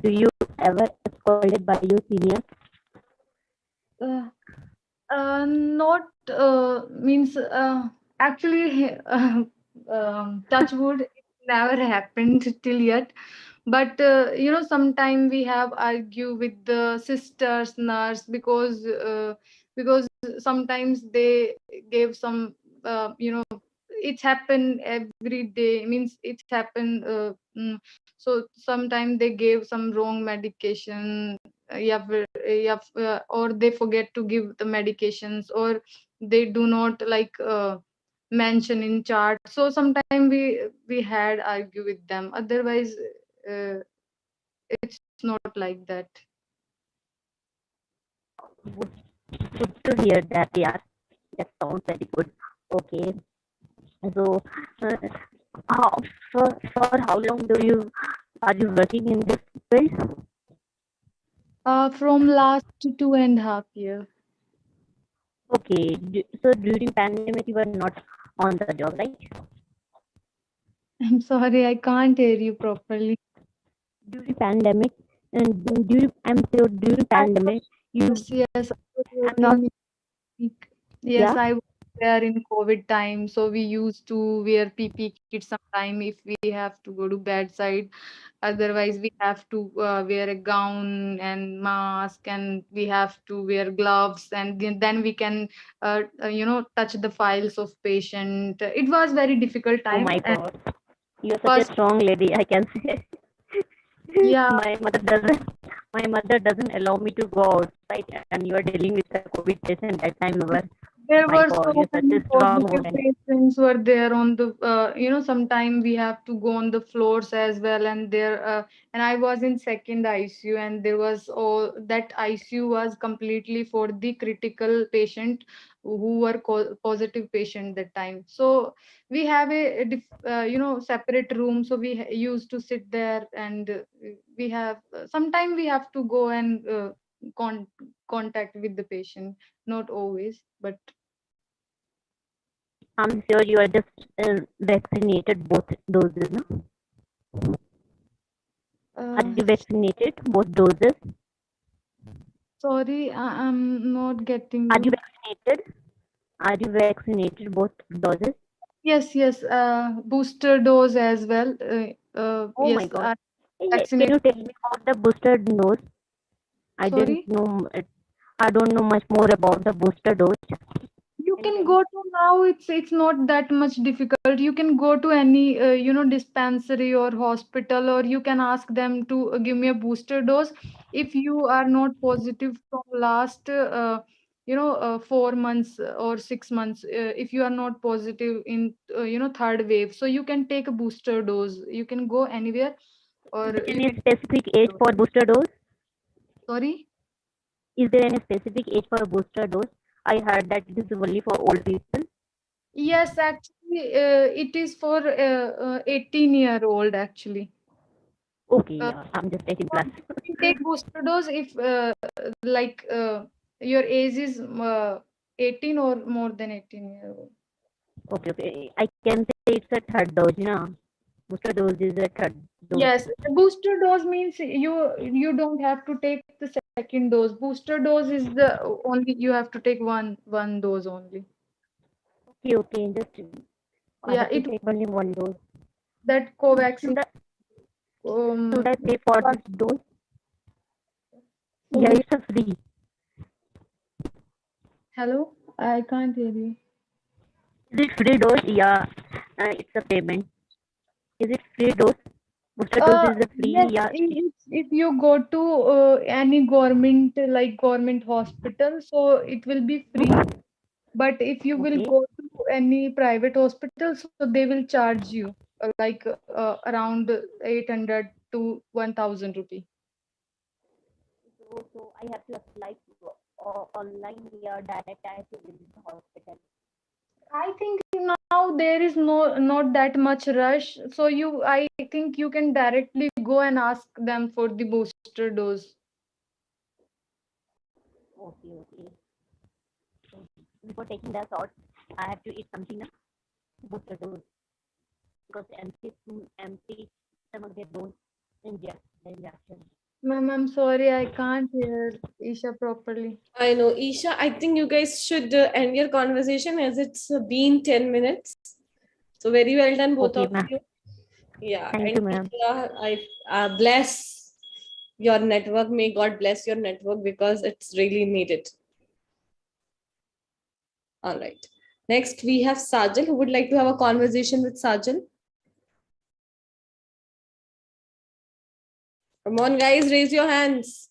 Do you ever scolded by your seniors? Uh, not means actually touch wood, it never happened till yet. But sometime we have argue with the sisters nurse because sometimes they gave some it's happen every day, means it's happen so sometimes they gave some wrong medication, or they forget to give the medications, or they do not like mention in chart. So sometimes we had argue with them. Otherwise uh, it's not like that. Good to hear that. Yeah, that sounds very good. Okay, so uh, how, for how long do you are you working in this field? From last 2.5 years. Okay, so during pandemic you were not on the job, right? I'm sorry, I can't hear you properly. During pandemic, and during I'm sure during I pandemic you. was, yes, I was I'm not. working in, yes, Yeah. I was there in COVID time. So we used to wear PP kits sometime if we have to go to bedside. Otherwise, we have to wear a gown and mask, and we have to wear gloves, and then we can, touch the files of patient. It was very difficult Oh time, my and God, you're such a first, strong lady. I can say. yeah, my mother doesn't. My mother doesn't allow me to go outside, and you are dealing with a COVID patient that time. You were. there My were God, so you're such many a strong positive woman. patients were there on the sometime we have to go on the floors as well, and there and I was in second ICU, and there was all that ICU was completely for the critical patient who were positive patient that time. So we have separate room, so we used to sit there, and we have sometime we have to go and con- contact with the patient, not always, but I'm sure you are just vaccinated both doses. No? Are uh, you vaccinated both doses? sorry, I'm not getting Are you you. vaccinated? Are you vaccinated both doses? Yes, yes, booster dose as well. Oh my Yes, God. I Can vaccinated. you tell me about the booster dose? I didn't Sorry. know. I don't know much more about the booster dose. You Can you can tell me? go to now. It's not that much difficult. You can go to any dispensary or hospital, or you can ask them to give me a booster dose. If you are not positive from last 4 months or 6 months, if you are not positive in third wave, so you can take a booster dose. You can go anywhere, Is or there you any can. specific age for booster dose? Sorry. Is there any specific age for booster dose? I heard that it is only for old people. Yes, actually, it is for 18-year-old actually. Okay, Uh, yeah, I'm just 18 so plus. you can take booster dose if like your age is 18 or more than 18-year-old. Okay, okay. I can say it's a third dose, yeah. Booster dose is a third dose. Yes, the booster dose means you don't have to take the second dose. Booster dose is the only you have to take one dose only. Okay, okay. Just I Yeah, have to it take only one dose. that Covaxin. Should I should Um, I pay for this dose? Yeah, sorry. it's a free. Hello, I can't hear you. Is it free dose? Yeah, it's a payment. Is it free dose? Booster dose is a free. Yes, Yeah. if you go to any government like government hospital, so it will be free. But if you will Okay. go to any private hospital, so they will charge you around 800 to 1,000 rupee. So I have to apply online or direct I have to visit the hospital. I think now there is not that much rush, so I think you can directly go and ask them for the booster dose. Okay, okay. So before taking the shot, I have to eat something na booster dose because empty stomach they don't inject the injection. I'm sorry, I can't hear Isha properly. I know, Isha. I think you guys should end your conversation as it's been 10 minutes. So very well done, both Okay, of ma'am. you. Yeah, Thank and you, ma'am. Isha, I bless your network. May God bless your network because it's really needed. All right. Next, we have Sajal who would like to have a conversation with Sajal. Come on, guys, raise your hands.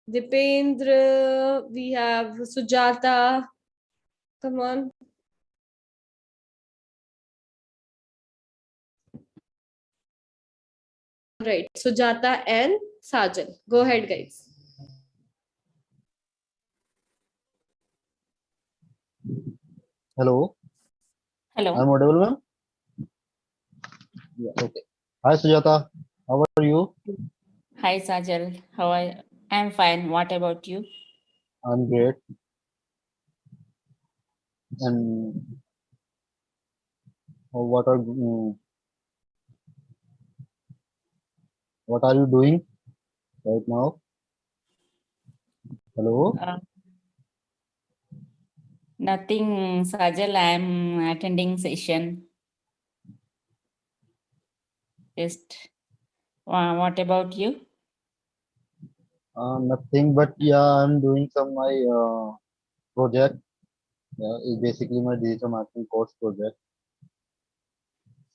Dipendra, we have Sujata. Come on. Right, Sujata and Sajal. Go ahead, guys. Hello, I'm Hello. audible, ma'am? Yeah, okay. Hi, Sujata. How are you? Hi, Sajal. How are you? I'm fine. What about you? I'm great. And what are you doing right now? Hello. Uh, Nothing, Sajal. I'm attending session. Just what about you? Nothing, but yeah, I'm doing some my project. Yeah, it's basically my digital marketing course project.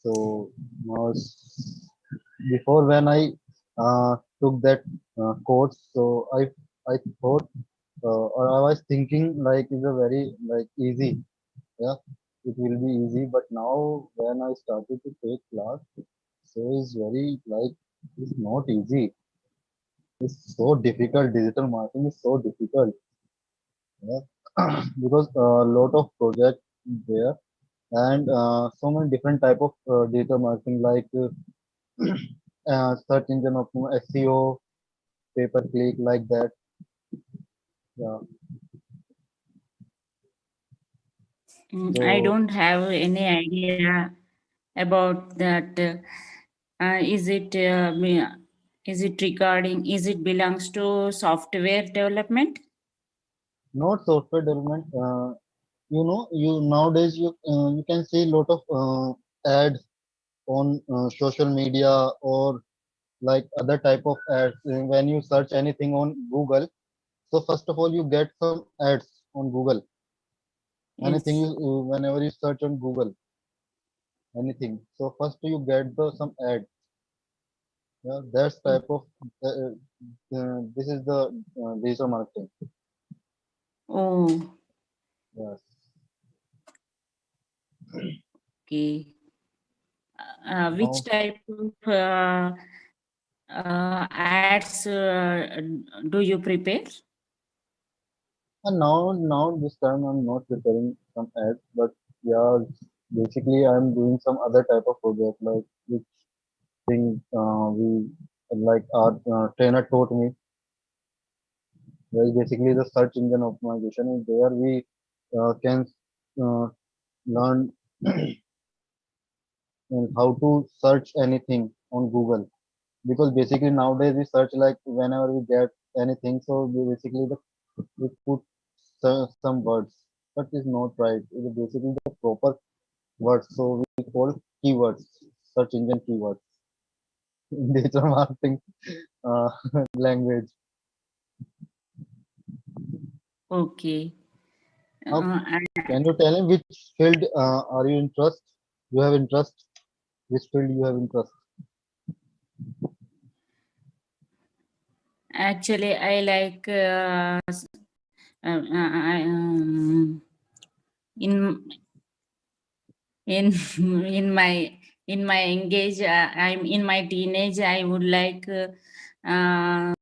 So now, before when I took that course, so I thought or I was thinking like it's a very like easy. Yeah, it will be easy, but now when I started to take class, so it's very like it's not easy. It's so difficult. Digital marketing is so difficult. Yeah, because a lot of projects there and so many different type of digital marketing like search engine optimization, SEO, pay per click, like that. Yeah. I So don't have any idea about that. Is it regarding? Is it belongs to software development? not software development. You nowadays you can see a lot of ads on social media or like other type of ads. When you search anything on Google, so first of all you get some ads on Google. Anything Yes. whenever you search on Google, anything. So first you get the some ad. Yeah, that's type of this is the digital marketing. Oh, Yes. okay. Which Now type of ads do you prepare? and now this time I'm not preparing some ads, but yeah, basically I'm doing some other type of project like which thing we like our trainer taught me. Well, basically the search engine optimization is there. We can uh, learn how to search anything on Google because basically nowadays we search like whenever we get anything, so we basically we put some words, but it's not right. It is basically the proper words, so we call keywords, search engine keywords in digital marketing uh, language. Okay. Now, And can you tell me which field are you interest? You have interest? Which field you have interest? actually, I like in in in my engage. I'm in my teenage. I would like uh,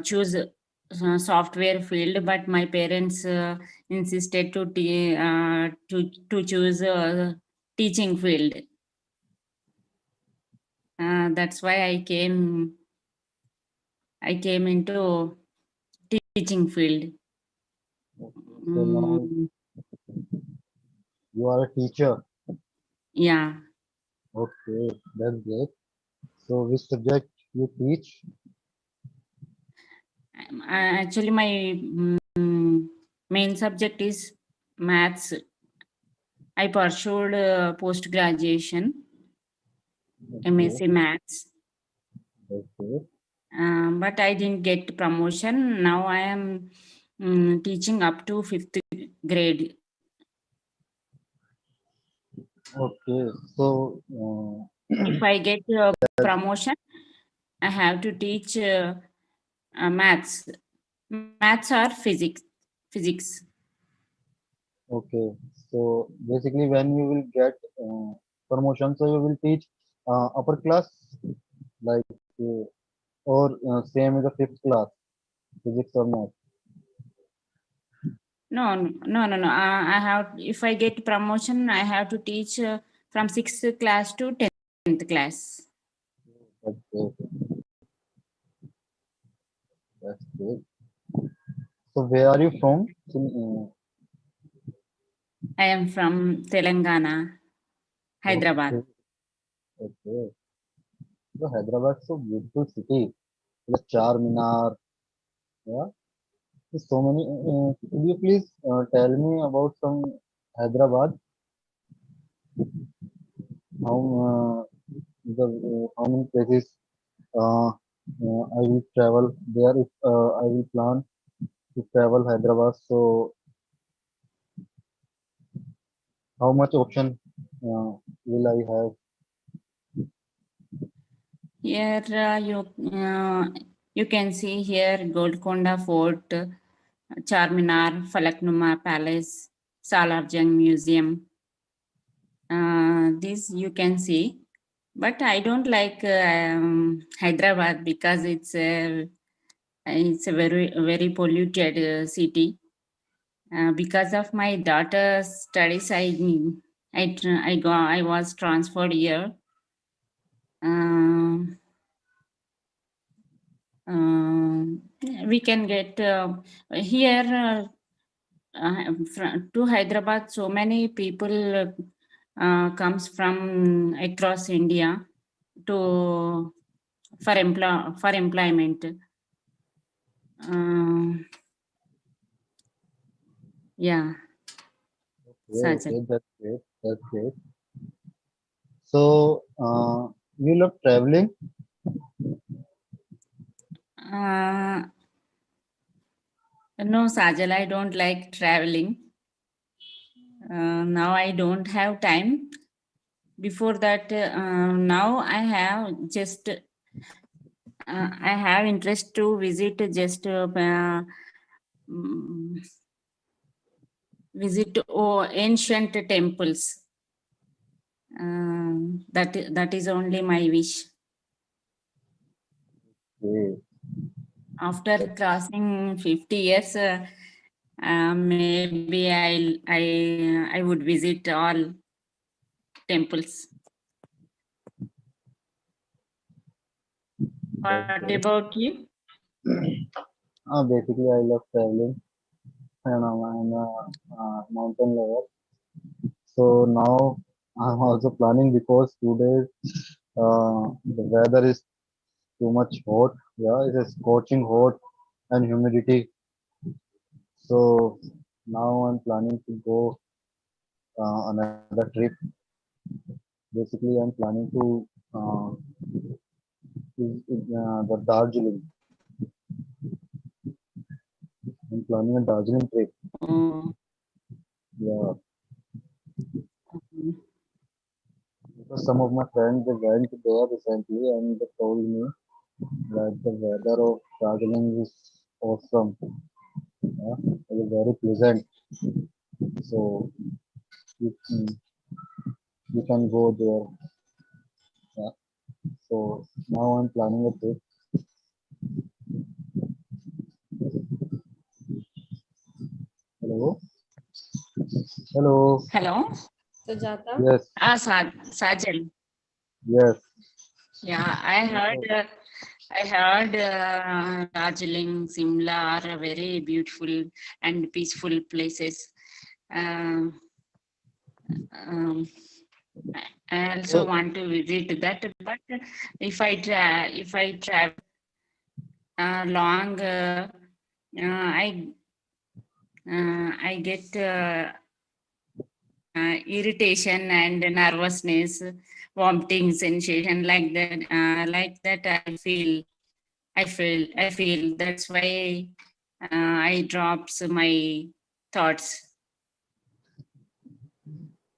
choose software field, but my parents insisted to choose teaching field. That's why I came into teaching field. So now, Mm, You are a teacher. Yeah. Okay, that's great. So which subject you teach? Actually, my main subject is maths. I pursued post graduation Okay, MSc Maths, that's great. but I didn't get promotion. Now I am teaching up to 5th grade. Okay, so If I get promotion, I have to teach maths. Maths or physics. Physics. okay, so basically when you will get promotion, so you will teach upper class, like uh, or same as the fifth class, physics or math. No, no. I have, if I get promotion, I have to teach from 6th class to 10th class. That's great. That's great. So where are you from? I am from Telangana, Hyderabad. Okay, okay. So Hyderabad is so beautiful city. The Charminar, yeah. There's so many. Could you please tell me about some Hyderabad? How how many places I will travel there if I will plan to travel Hyderabad. So how much option will I have? Here you can see here Golconda Fort, Charminar, Falaknuma Palace, Salarjung Museum. This you can see, but I don't like Hyderabad because it's a very polluted city. Because of my daughter's studies, I was transferred here. Um, we can get here to Hyderabad. So many people comes from across India to for employment. Yeah, Okay, Sajal. okay, that's great. That's great. So you love traveling? No, Sajal, I don't like traveling. Now I don't have time. Before that, now I have just I have interest to visit just mm, visit ancient temples. That is only my wish. Okay. After crossing 50 years, maybe I would visit all temples. That's What great. about you? Basically, I love traveling, and I'm a mountain lover. So now I'm also planning because today the weather is too much hot. Yeah, it is scorching hot and humidity. So now I'm planning to go another trip. Basically, I'm planning to the Darjeeling. I'm planning a Darjeeling trip. Oh, Yeah, okay. because some of my friends they went there recently and they told me that the weather of Darjeeling is awesome. Yeah, it is very pleasant. So you can go there. Yeah. So now I'm planning a trip. Hello. Hello. Hello. Sujata? Yes. Sajal. Yes. Yeah, I heard Darjeeling, Simla are very beautiful and peaceful places. Uh, I also So, want to visit that, but if I travel long, I get irritation and nervousness, vomiting sensation like that. Like that, I feel. That's why I drops my thoughts.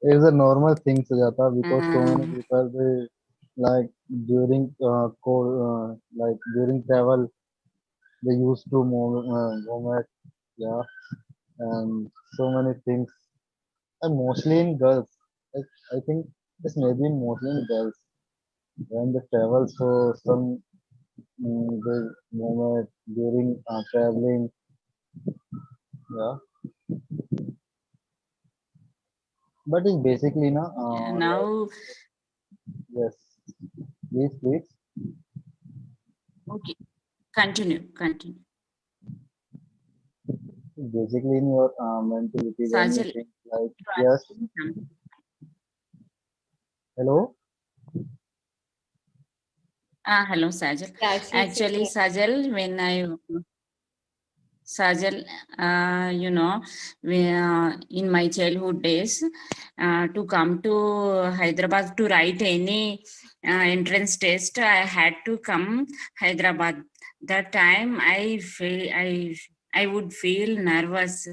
it's a normal thing, Sujata, because so many Uh, people they like during like during travel they used to vomit, yeah, and so many things. And mostly in girls, I, I think it's maybe mostly in girls when they travel. So some they vomit during traveling, yeah. But it's basically na like Now, yes, please. okay, continue. Basically in your mentality when you Sajal, think like you are yes, saying something. hello, Hello, Sajal. Yeah, she's Actually, saying Sajal, in my childhood days, to come to Hyderabad to write any entrance test, I had to come Hyderabad. That time, I would feel nervous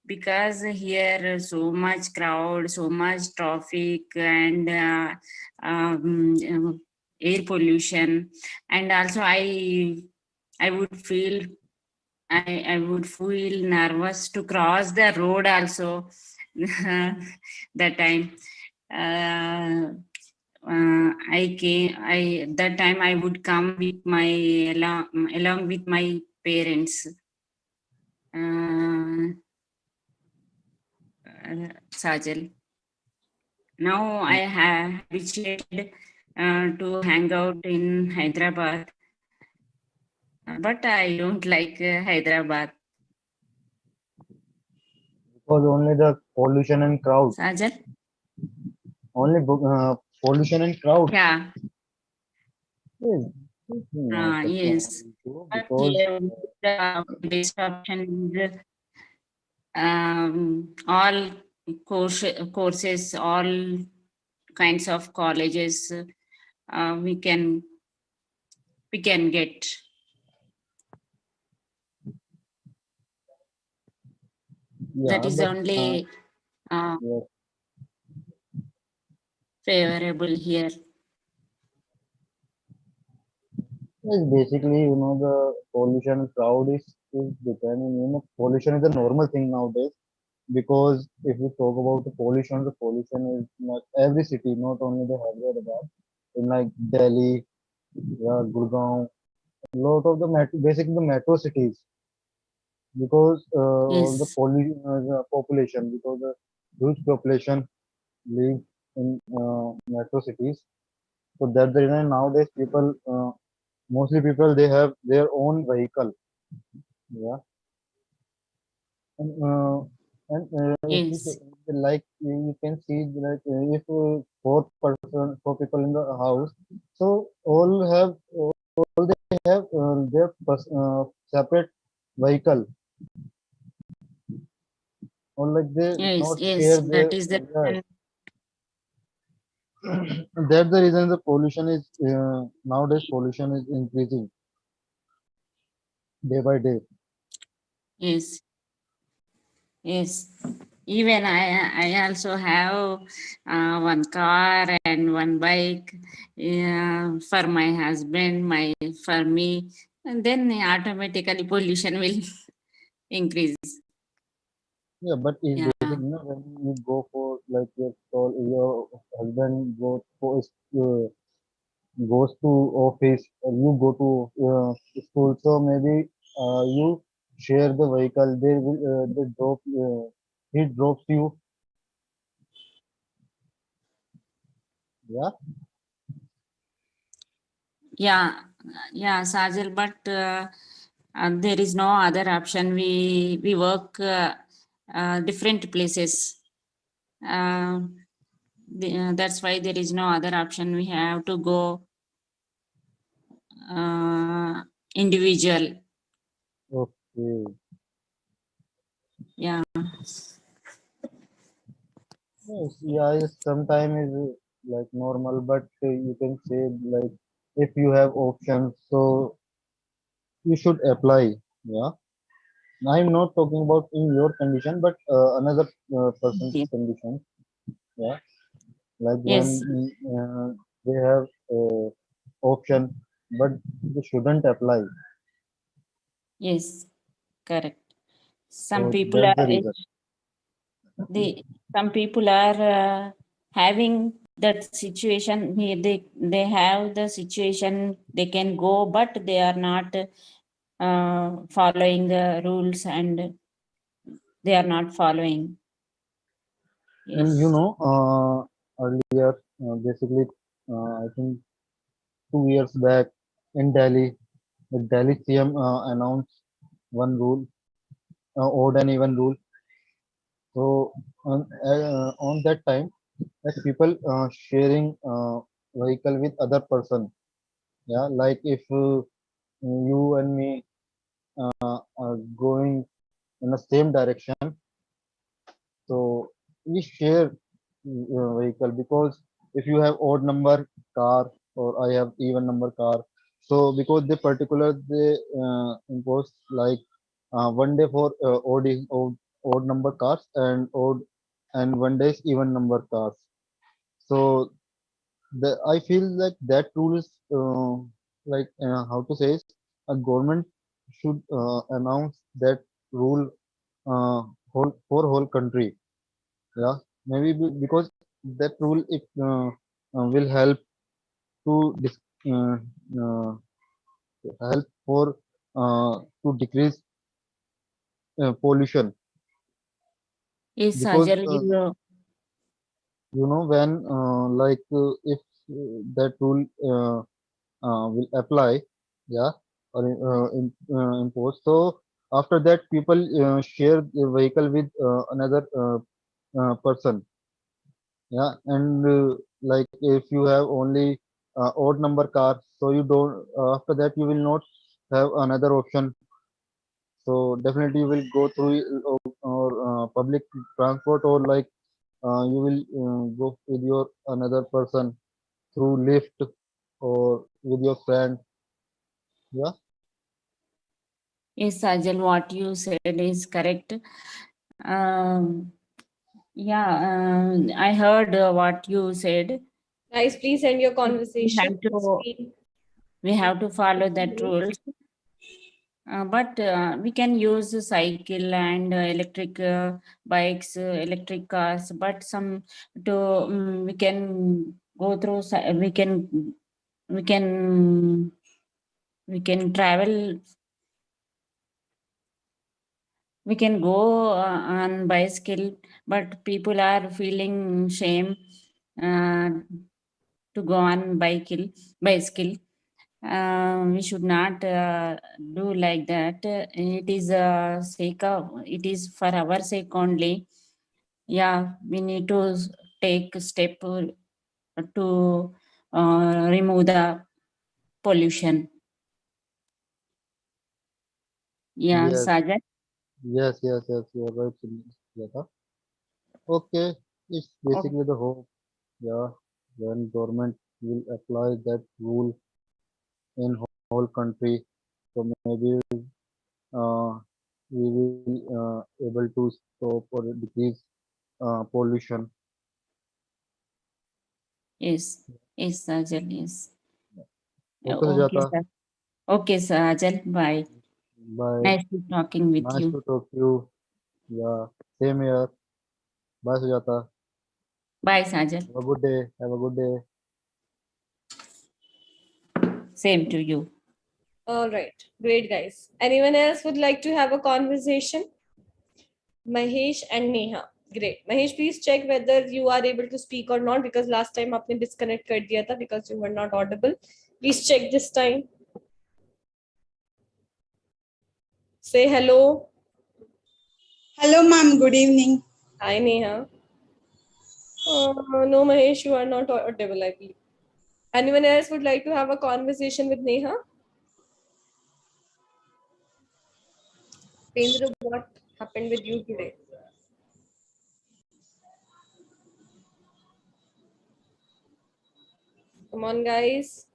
because here so much crowd, so much traffic, and air pollution, and also I would feel I would feel nervous to cross the road also that time. Uh, I that time I would come with my along with my parents. Sajal. Now I have habituated to hang out in Hyderabad, but I don't like Hyderabad. because only the pollution and crowd, Sajal? only pollution and crowd. Yeah. Yes, it's not a Yes. issue But because here, the best option is all courses, all kinds of colleges we can get. That yeah, is but only yes, favorable here. yes, basically the pollution and crowd is depending. Pollution is a normal thing nowadays because if we talk about the pollution is not every city, not only the Hyderabad, in like Delhi, yeah, Gurgaon, a lot of the basically the metro cities because all the Yes. the population because the huge population live in metro cities. So that's the reason nowadays people mostly people they have their own vehicle. Yeah, and if you Yes. like you can see like if four people in the house, so all they have their separate vehicle or like they Yes. not Yes. share their That is the yes. That's the reason the pollution is nowadays pollution is increasing day by day. yes. Yes. Even I also have one car and one bike for my husband, for me, and then automatically pollution will increase. Yeah, but it's Yeah. basic, when you go for like your husband goes to office or you go to school, so maybe you share the vehicle. They drop he drops you. Yeah, Yeah. Yeah, Sajal, but there is no other option. We work different places. Uh, That's why there is no other option. We have to go individual. Okay. Yeah. Yes, yeah, sometimes is like normal, but you can say like if you have options, so you should apply. Yeah, I'm not talking about in your condition, but another person's Yes. condition. Yeah, like when Yes. they have option, but they shouldn't apply. Yes. Correct. Some So people that's the are reason. some people are having that situation. They have the situation. They can go, but they are not following the rules, and they are not following. And you Yes. know, earlier, basically, I think 2 years back in Delhi, the Delhi CM announced one rule, odd and even rule. So on that time, like people sharing vehicle with other person, yeah, like if you and me are going in the same direction, so we share vehicle because if you have odd number car or I have even number car, so because they impose like 1 day for odd number cars and odd and 1 day is even number cars. So I feel like that rule is like how to say is a government should announce that rule uh, whole country. Yeah, maybe because that rule it will help to uh, uh, help for to decrease pollution Yes, because Sajal, you know when like if that rule will apply, yeah, or impose, so after that people share the vehicle with another person, yeah, and like if you have only odd number car, so you don't after that you will not have another option, so definitely you will go through or public transport or like you will go with your another person through lift or with your friend, yeah. yes, Sajal, what you said is correct. Um, yeah, I heard what you said. Guys, please end your We conversation. have to follow that rules. But we can use a cycle and electric bikes, electric cars. But some we can go through. We can we can travel. We can go on bicycle, but people are feeling shame uh, to go on bicycle. We should not do like that. It is it is for our sake only. Yeah, we need to take a step to remove the pollution. Yeah, Yes, Sajid. yes, you are right, Sunita. Okay, it's Oh, basically the hope, yeah, when government will apply that rule in whole country, so maybe uh, we will able to stop or decrease pollution. yes, yes, Sajid, yes. Okay, Okay, Sujata, sir. Okay, Sajid. Bye. bye. Nice to talking with Nice you. to talk to you. Yeah, same here. Bye, Sujata. Bye, Sajid. Have a good day. Have a good day. Same to you. All right. Great, guys. Anyone else would like to have a conversation? Mahesh and Neha. Great. Mahesh, please check whether you are able to speak or not because last time आपने disconnect कर दिया था because you were not audible. Please check this time. Say hello. Hello, ma'am. Good evening. Hi, Neha. No, Mahesh, you are not audible, I believe. Anyone else would like to have a conversation with Neha? Pendra, what happened with you today? Come on, guys.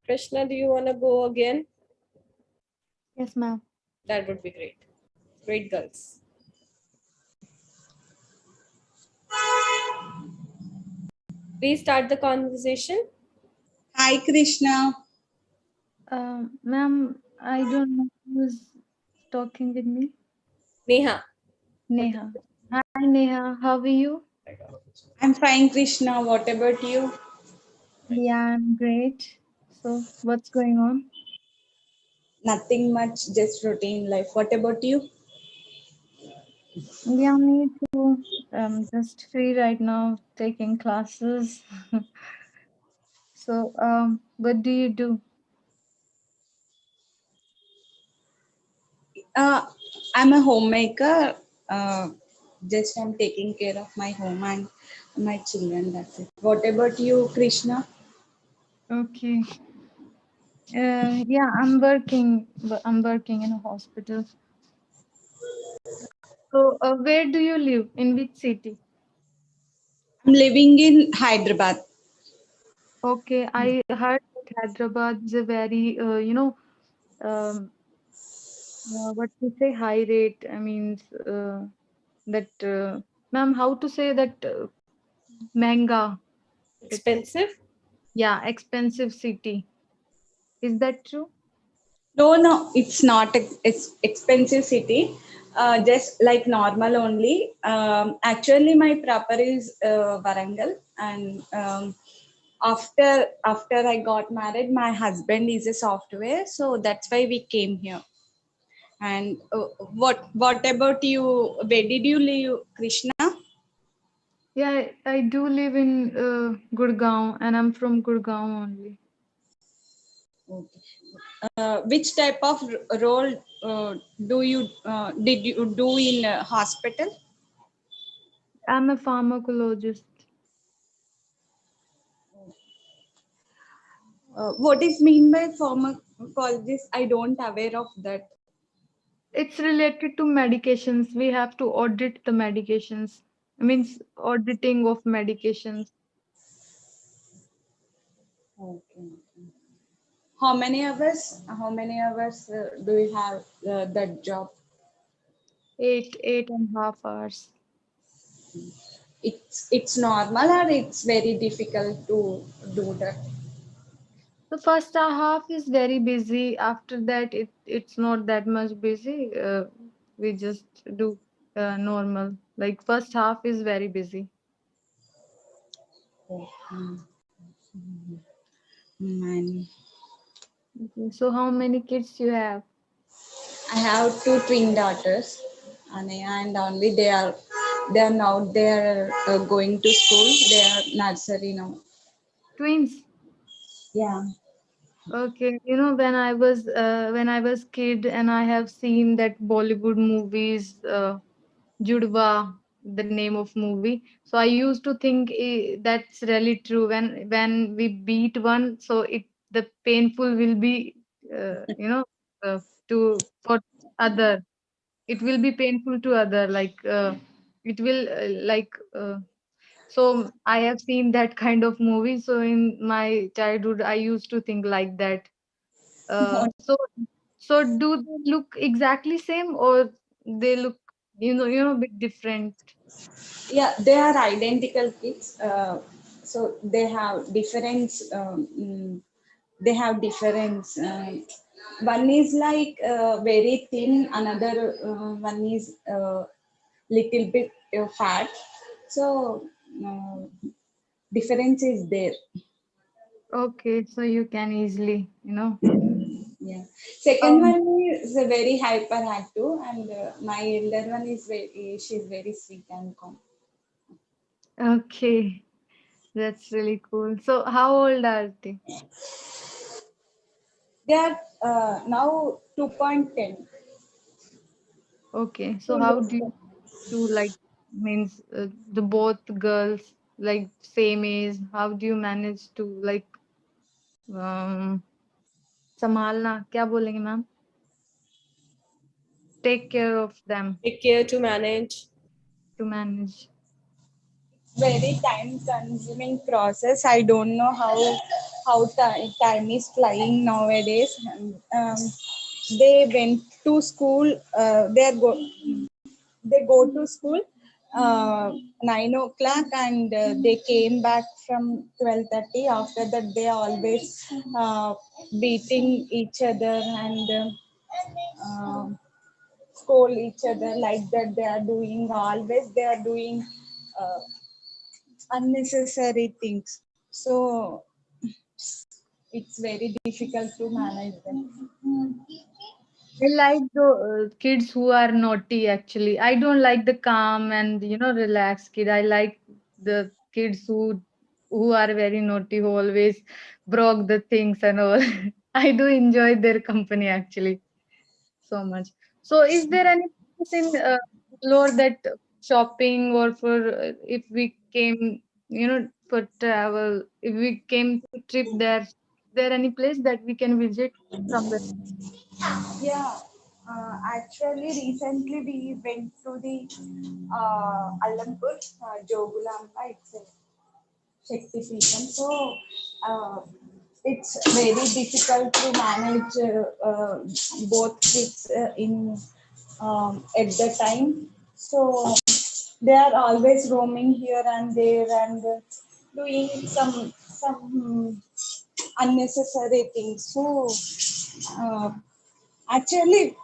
Krishna, do you want to go again? Yes, ma'am. That would be great. Great girls. Please start the conversation. Hi, Krishna. Ma'am, I don't know who's talking with me. Neha. Neha. Hi, Neha. How are you? I'm fine, Krishna. What about you? Yeah, I'm great. So, what's going on? Nothing much, just routine life. What about you? Yeah, me too. I'm just free right now, taking classes. So, what do you do? Uh, I'm a homemaker. Just I'm taking care of my home and my children. That's it. What about you, Krishna? Okay. Yeah, I'm working, but I'm working in a hospital. So, where do you live? In which city? I'm living in Hyderabad. Okay, I heard that Hyderabad is a very, um, what to say, high rate. I mean, that, ma'am, how to say that, manga? Expensive? Yeah, expensive city. Is that true? No, it's not. It's expensive city. Just like normal only. Actually, my proper is Varangal, and after I got married, my husband is a software, so that's why we came here. And what about you? Where did you live, Krishna? Yeah, I do live in Gurgaon, and I'm from Gurgaon only. Okay. Which type of role do you did you do in hospital? I'm a pharmacologist. What is mean by pharmacologist? I don't aware of that. It's related to medications. We have to audit the medications. I mean, auditing of medications. Okay. How many hours? How many hours do you have that job? 8.5 hours. It's normal or it's very difficult to do that. The first half is very busy. After that, it's not that much busy. We just do normal. Like first half is very busy. Okay. Man. Okay. So how many kids you have? I have two twin daughters, and only they are going to school. They are nursery now. Twins. Yeah. Okay, when I was kid and I have seen that Bollywood movies, Judwa, the name of movie. So I used to think that's really true. When we beat one, so it the painful will be, uh, to for other. It will be painful to other. Like it will so I have seen that kind of movie. So in my childhood, I used to think like that. So do they look exactly same or they look a bit different? Yeah, they are identical kids. So they have difference. They have difference. One is like very thin. Another one is little bit fat. So difference is there. Okay, so you can easily, Yeah. Second Um, one is a very hyperactive, and my elder one is she's very sweet and calm. okay, that's really cool. So how old are they? They are now 2.10. Okay, so how do you two like means the both girls like same age? How do you manage to like um संभालना क्या बोलेंगे ma'am? Take care of them Take care to manage. to manage. Very time consuming process. I don't know how time is flying nowadays. They went to school. They go to school 9 o'clock, and they came back from 12:30. After that, they always beating each other and scold each other like that. They are doing always. They are doing uh, unnecessary things. So it's very difficult to manage them. I like the kids who are naughty actually. I don't like the calm and relaxed kid. I like the kids who are very naughty, who always broke the things and all. I do enjoy their company actually so much. So is there any place in Lord that shopping or for if we came, for travel, if we came to trip there, is there any place that we can visit from the Yeah, actually, recently we went to the Alampur, Jogulamba. It's a Shakti Peetham. So it's very difficult to manage both kids in at the time. So they are always roaming here and there and doing some unnecessary things. So uh, actually,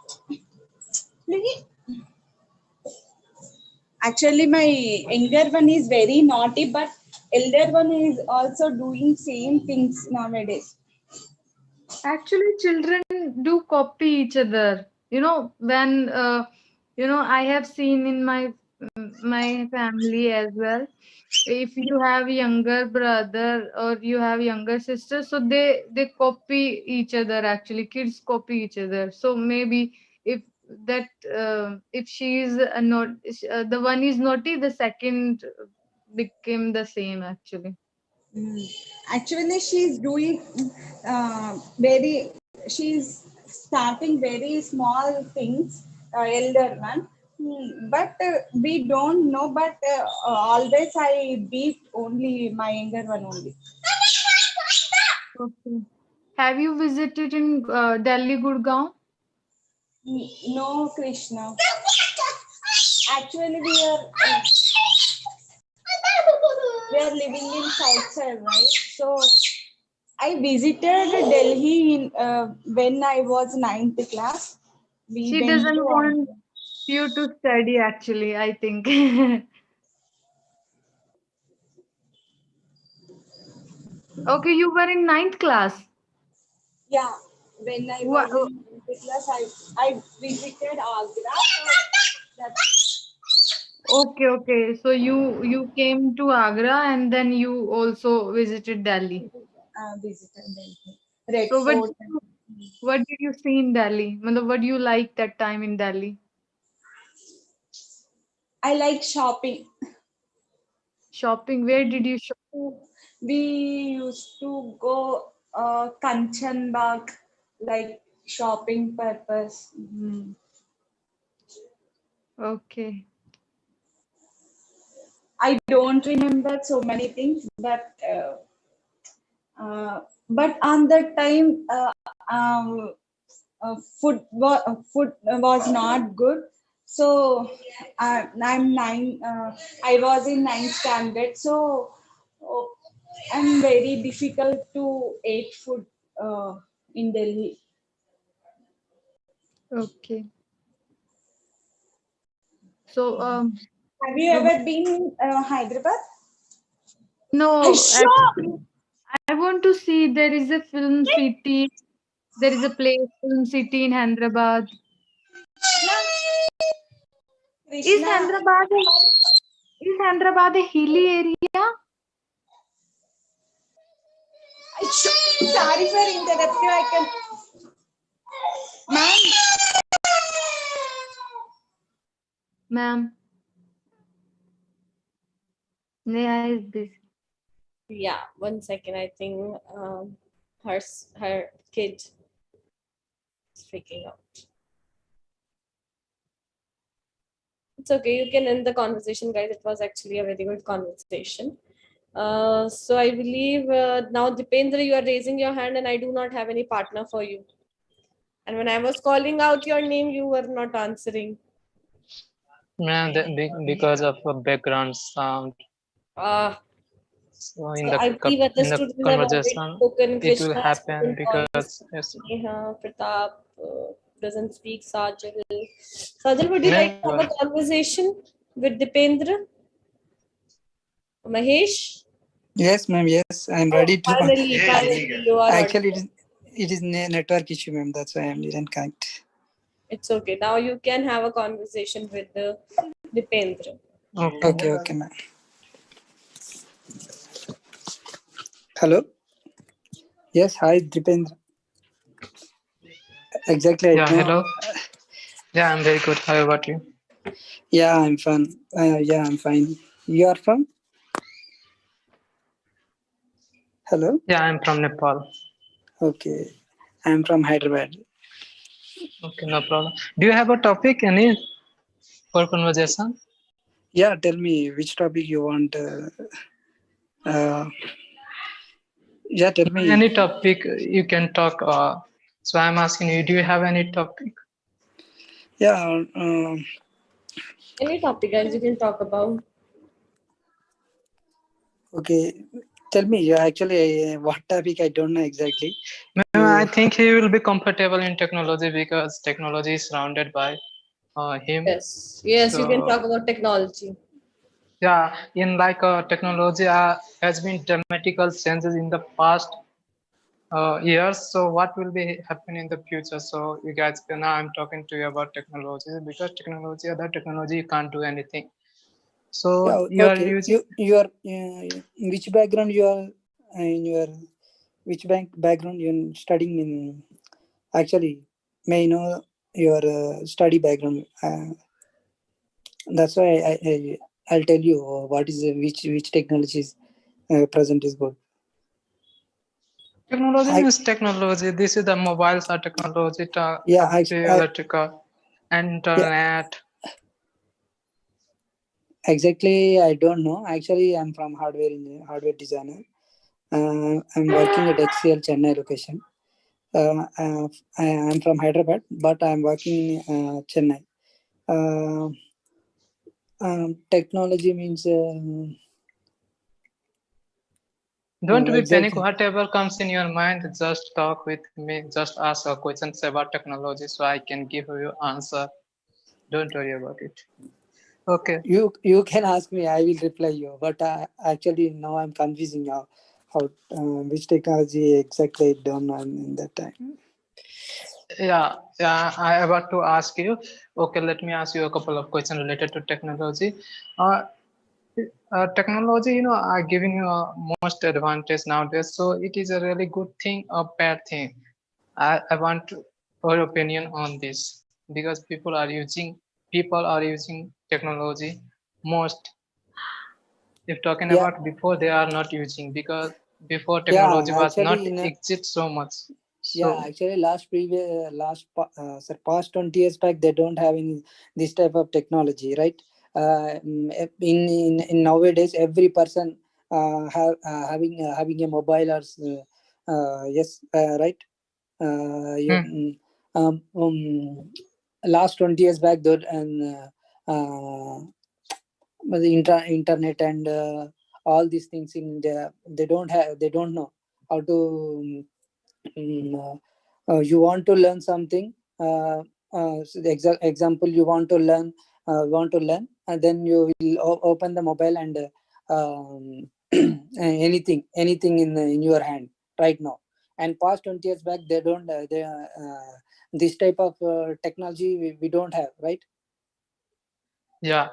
actually, my younger one is very naughty, but elder one is also doing same things nowadays. Actually, children do copy each other. When I have seen in my family as well. If you have younger brother or you have younger sister, so they copy each other. Actually, kids copy each other. So maybe if that if she is a not the one is naughty, the second became the same actually. Mm. Actually, she's doing very. She's starting very small things, elder one. But we don't know. But always I beat only my younger one only. Okay. Have you visited in Delhi, Gurgaon? No, Krishna. Actually, we are living in south side, right? So I visited Delhi when I was ninth class. We She went doesn't to want you to study, actually, I think. Okay, you were in ninth class. yeah. When I Wha- was in ninth class, I visited Agra. So that, Okay, okay. So you came to Agra and then you also visited Delhi. visited Delhi. Red So Fort. what did you see in Delhi? Matlab, what do you like that time in Delhi? I like shopping. Shopping. Where did you shop? We used to go Kanchan Bagh, like shopping purpose. Okay. I don't remember so many things, but on that time, food was not good. So I'm nine. I was in ninth standard, so uh, I'm very difficult to eat food in Delhi. Okay. So Have you ever been in Hyderabad? no, Sure. actually, I want to see there is a film city. There is a place, film city in Hyderabad. Is Krishna, Hyderabad a hilly area? sorry for interrupting you. I can, ma'am. Ma'am, Neha is busy. Yeah, 1 second. I think her kid is freaking out. It's okay. You can end the conversation, guys. It was actually a very good conversation. So I believe now, Dipendra, you are raising your hand, and I do not have any partner for you. And when I was calling out your name, you were not answering. Man, because of a background sound. Ah, So so I believe other in the students have already conversation, spoken. it will Krishna has happen spoken, Paul has because spoken, yes, Neha, Pratap doesn't speak, Sajal. Sajal, would you like to have a conversation with Dipendra? Mahesh? Yes, ma'am. Yes, I'm Oh, ready to. finally, you are Actually, audible. it is network issue, ma'am. That's why I didn't connect. It's okay. Now you can have a conversation with Dipendra. Okay, ma'am. Hello. Yes, hi, Dipendra. Exactly. Yeah, hello. Yeah, I'm very good. How about you? Yeah, I'm fine. Yeah, I'm fine. You are from? Hello. Yeah, I'm from Nepal. Okay, I'm from Hyderabad. Okay, no problem. Do you have a topic any for conversation? Yeah, tell me which topic you want. Yeah, tell me. Any topic you can talk. So I'm asking you, do you have any topic? Yeah. Any topic, guys, you can talk about. Okay. Tell me. Yeah, actually, what topic I don't know exactly. I think he will be comfortable in technology because technology is surrounded by him. Yes, yes, you can So talk about technology. yeah, in like technology has been dramatical changes in the past years. So what will be happening in the future? So you guys, now I'm talking to you about technology because technology, other technology, you can't do anything. So Yeah, you are okay. using. You are which background you are in your which background you're studying in? Actually, may I know your study background? That's why I'll tell you what is which technologies present is good. Technology I means technology. This is the mobiles are technology, yeah electrical, yeah internet. exactly. I don't know. Actually, I'm from hardware designer. I'm working at HCL Chennai location. I'm from Hyderabad, but I'm working in Chennai. Uh, Technology means Don't be panic. exactly. Whatever comes in your mind, just talk with me. Just ask a questions about technology, so I can give you answer. Don't worry about it. Okay. You can ask me. I will reply you. But actually now I'm confusing how which technology exactly I don't know in that time. Yeah. I about to ask you. Okay, let me ask you a couple of questions related to technology. Uh, Technology, are giving you a most advantage nowadays. So it is a really good thing or bad thing. I want your opinion on this because people are using technology most. If talking Yeah, about before, they are not using because before yeah. technology was not Actually, exist so much. yeah. So Actually, past 20 years back, they don't have any this type of technology, right? In nowadays, every person having a mobile or yes, right. You, hmm, last 20 years back, though, and the internet and all these things in the they don't know how to you want to learn something so the example you want to learn and then you will open the mobile and anything in your hand right now. And past 20 years back they don't this type of technology we don't have, right? yeah.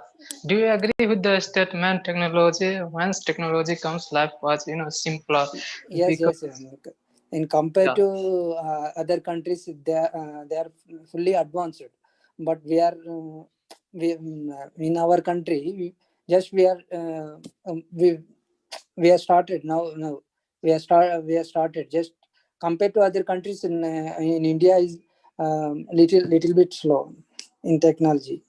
Do you agree with the statement technology? Once technology comes, life was simpler Yes, because yes. In compared yeah. to other countries, they are fully advanced, but we are in our country, we are we are started now we are started just compared to other countries in India is little bit slow in technology,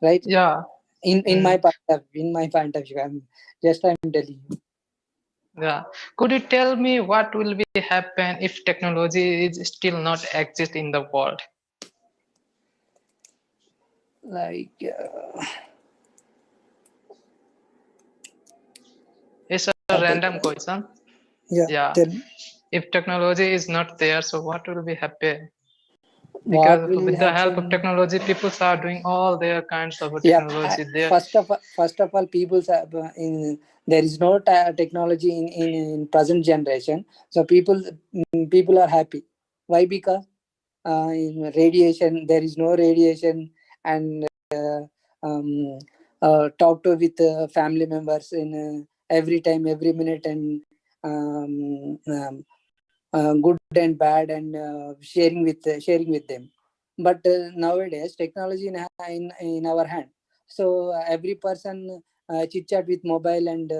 right? Yeah. In my point of view, I'm telling you. Yeah. Could you tell me what will be happen if technology is still not exist in the world? Like It's a random question. yeah, Yeah. tell me. If technology is not there, so what will be happen? What Because will with the help of happen? technology, people are doing all their kinds of Yeah, technology there. first of all, people in there is no technology in present generation, so people are happy. Why? Because in radiation there is no radiation, and um, talk to with family members in every time, every minute, and good and bad, and sharing with them. But nowadays technology in our hand, so every person chit chat with mobile, and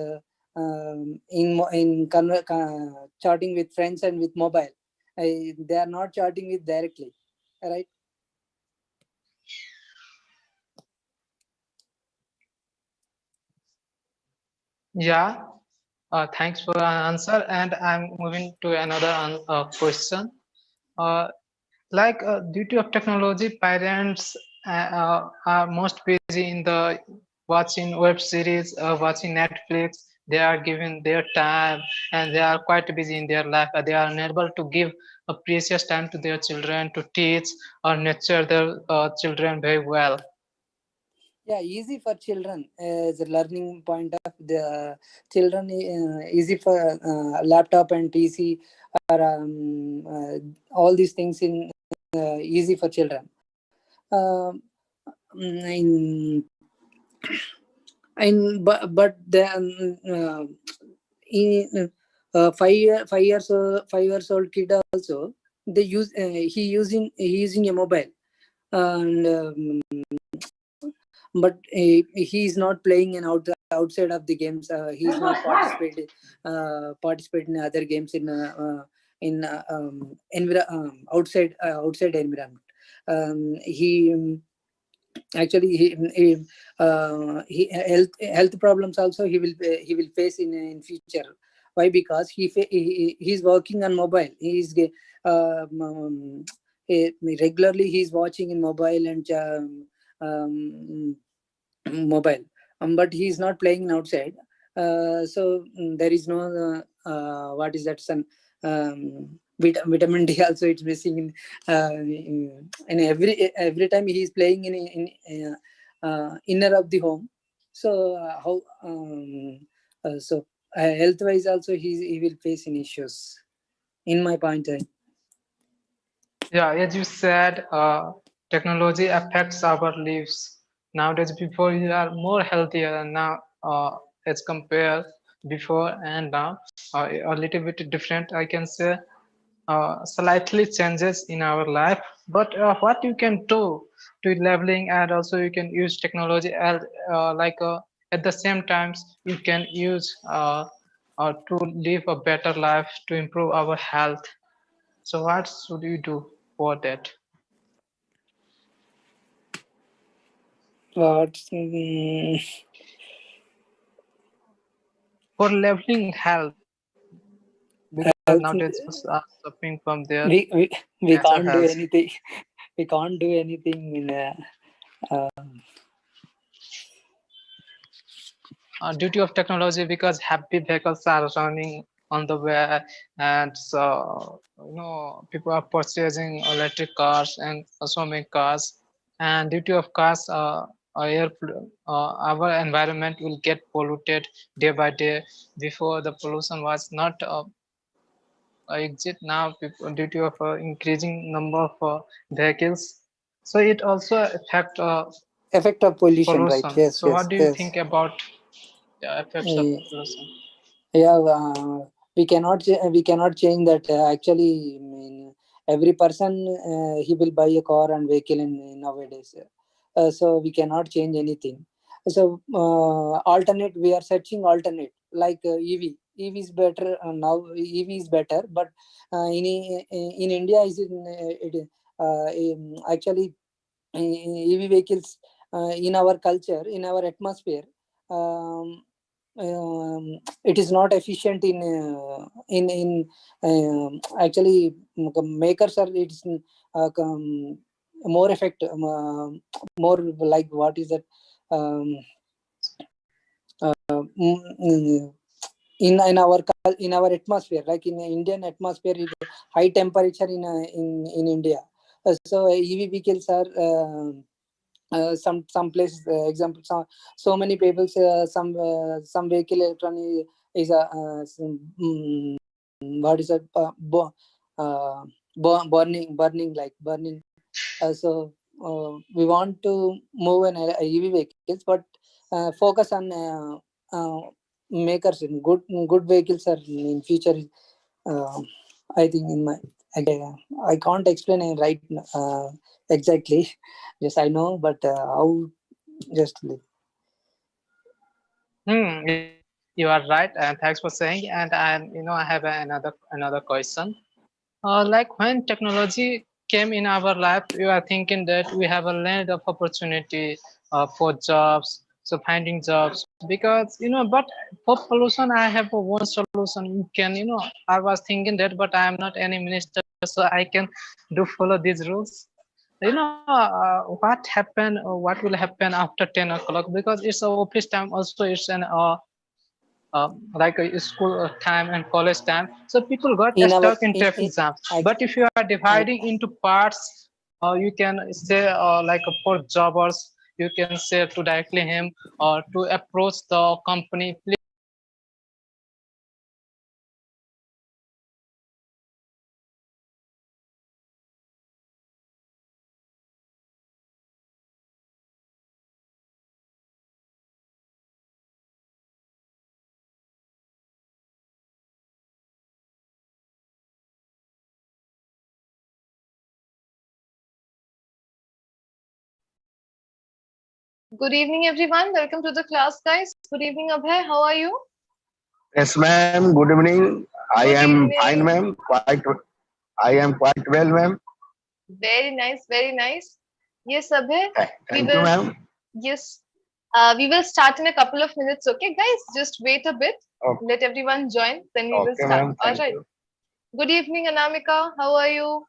chatting with friends and with mobile. They are not chatting with directly, right? Yeah. Thanks for an answer. And I'm moving to another question. Due to technology, parents are most busy in the watching web series, watching Netflix. They are giving their time, and they are quite busy in their life. They are unable to give a precious time to their children to teach or nurture their children very well. Yeah, easy for children as a learning point of the children. Easy for laptop and PC, or all these things in easy for children. In but then in 5 years old kid also, they use he using a mobile, and but he is not playing outside of the games. He is not participate in other games outside environment. He actually health problems also he will face in future. Why? Because he's working on mobile. Regularly he's watching in mobile, and mobile, but he's not playing outside. There is no what is that, sun, vitamin D also it's missing in every time he's playing in inner of the home. So how so health wise also he will face in issues, in my point of view. Yeah, as you said, technology affects our lives. Nowadays, before you are more healthier now as compared before and now, a little bit different, I can say, slightly changes in our life. But what you can do to leveling, and also you can use technology as at the same times you can use to live a better life, to improve our health. So what should you do for that? What For leveling health, because health, nowadays people are suffering from their we mental can't do health. anything. We can't do anything in Due to of technology, because heavy vehicles are running on the way, and so people are purchasing electric cars and so many cars, and due to of cars, our environment will get polluted day by day. Before, the pollution was not exist. Now people, due to of increasing number of vehicles, so it also affect effect of pollution, right? pollution. Yes, So what yes, do you yes. think about the effects of pollution? Yeah, we cannot change that. Actually, I mean, every person he will buy a car and vehicle in nowadays. so we cannot change anything. So alternate, we are searching alternate like EV is better now. EV is better, but in India is actually EV vehicles in our culture, in our atmosphere. It is not efficient in actually makers are, it's more effective, more like what is that, in our atmosphere, like in Indian atmosphere, it high temperature in India. So EV vehicles are some places, example, so many people some vehicle electronic is what is that, burning, like burning. So we want to move an EV vehicles, but focus on makers in good vehicles are in future. I think in my, I can't explain it right exactly. Yes, I know, but how just You are right, and thanks for saying. And I have another question. Like when technology came in our life, you are thinking that we have a land of opportunity for jobs, so finding jobs. Because but for pollution, I have one solution. You can, I was thinking that, but I am not any minister, so I can do follow these rules. What happen? What will happen after 10 o'clock? Because it's a office time. Also, it's an like a school time and college time, so people got in our stuck in traffic jams. But if you are dividing into parts, you can say like for jobbers, you can say to directly him or to approach the company. Good evening, everyone. Welcome to the class, guys. Good evening, Abhay. How are you? Yes, ma'am. Good evening. I Good am fine, evening. ma'am. I am quite well, ma'am. Very nice, very nice. Yes, Abhay. We Thank you, will, ma'am. yes, we will start in a couple of minutes. Okay, guys, just wait a bit. Okay, Let everyone join, then we will okay, start. ma'am. All Thank right. you. Good evening, Anamika. How are you?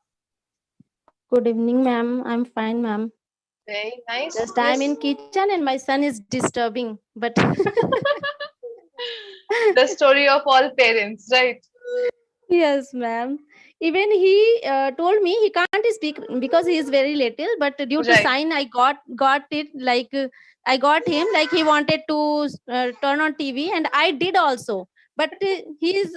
Good evening, ma'am. I'm fine, ma'am. Very nice. Just I'm Yes. in kitchen and my son is disturbing, but The story of all parents, right? yes, ma'am. Even he told me he can't speak because he is very little, but due to Right. sign, I got it like I got him like he wanted to turn on TV, and I did also. But he's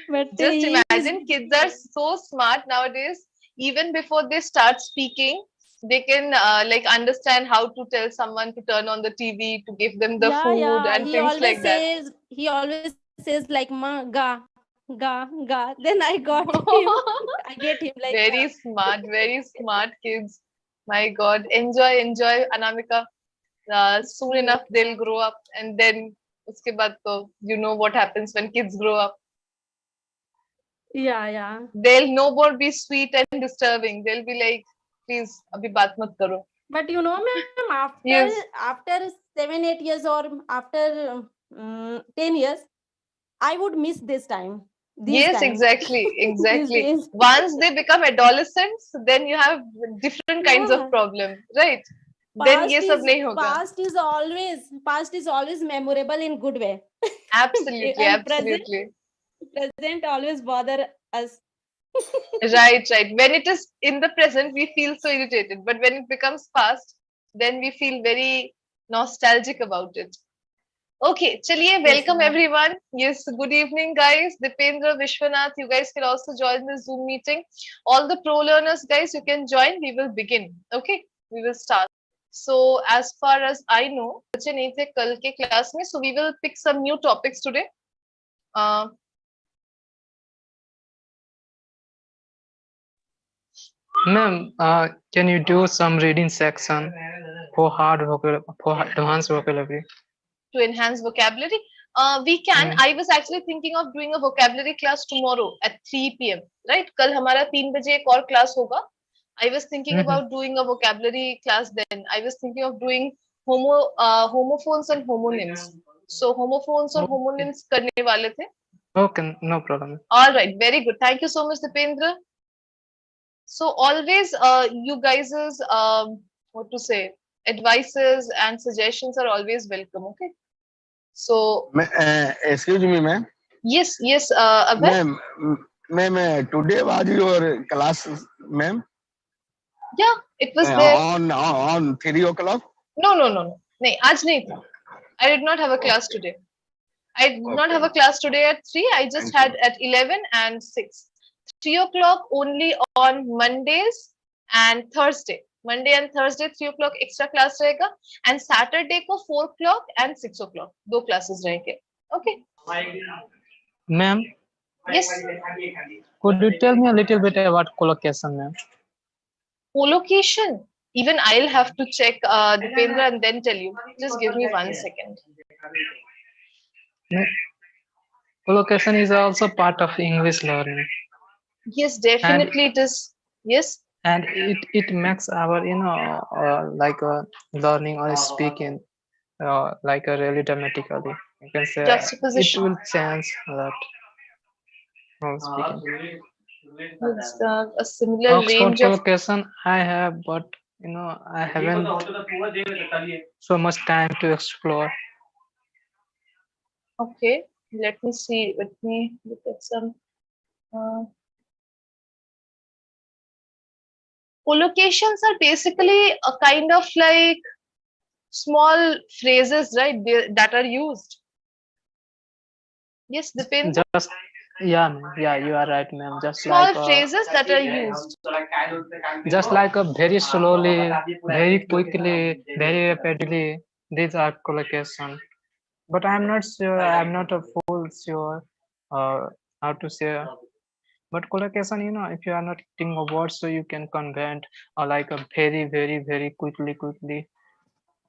but Just he is imagine, kids are so smart nowadays. Even before they start speaking, they can like understand how to tell someone to turn on the TV, to give them the yeah, food yeah. and things like that. He always says like ma ga ga. Then I got him. I get him like Very smart kids. My God, enjoy, Anamika. Soon enough they'll grow up, and then uske baad to, you know what happens when kids grow up. yeah, yeah. They'll no more be sweet and disturbing. They'll be like, please, abhi baat mat karo. But you know, ma'am, Yes, after 7 8 years or after 10 years, I would miss this time. These yes, times, exactly, these exactly. days. Once they become adolescents, then you have different kinds of Yeah. problem, right? Then ye sab nahi hoga. Past is always memorable in good way. Absolutely, And absolutely. present always bother us. Right, right. When it is in the present, we feel so irritated. But when it becomes past, then we feel very nostalgic about it. Okay, chaliye, Yes, welcome ma'am. everyone. Yes, good evening, guys. Dipendra, Vishwanath, you guys can also join the Zoom meeting. All the pro learners, guys, you can join. We will begin. Okay, we will start. So, as far as I know, बच्चे नहीं थे कल के class में, so we will pick some new topics today. Uh, Ma'am, can you do some reading section for advanced vocabulary? To enhance vocabulary? We can. I was actually thinking of doing a vocabulary class tomorrow at 3 p.m. Right? कल हमारा 3 बजे एक और class होगा. I was thinking about doing a vocabulary class then. I was thinking of doing homophones and homonyms. So homophones और homonyms करने वाले थे. Okay, no problem. All right, very good. Thank you so much, Dipendra. So always, you guys' what to say, advices and suggestions are always welcome. Okay. So Excuse me, ma'am. yes, Abhay. Ma'am, today was your class, ma'am? Yeah, it was there. On 3 o'clock? No. नहीं, आज नहीं था. I did not have a class today. I did not have a class today at 3. I just had at 11 and 6. 3 o'clock only on Mondays and Thursday. Monday and Thursday 3 o'clock extra class रहेगा and Saturday को 4 o'clock and 6 o'clock. 2 classes रहेंगे. Okay. Ma'am, Yes. could you tell me a little bit about collocation, ma'am? Collocation. Even I'll have to check Dipendra and then tell you. Just give me 1 second. Collocation is also part of English learning. Yes, definitely it is. Yes. And it makes our learning or speaking like really dramatically. You can say it will change a lot. Speaking. It's a similar Oxford range of collocation I have, but I haven't so much time to explore. Okay, let me see. Let me look at some. Collocations are basically a kind of like small phrases, right? That are used. Yes, depends. Yeah, you are right, ma'am. Just Small like phrases that are used. Just like very slowly, very quickly, very rapidly. These are collocation. But I'm not sure. I'm not a full sure how to say. But collocation, if you are not hitting a word, so you can convey like a very, very, very quickly.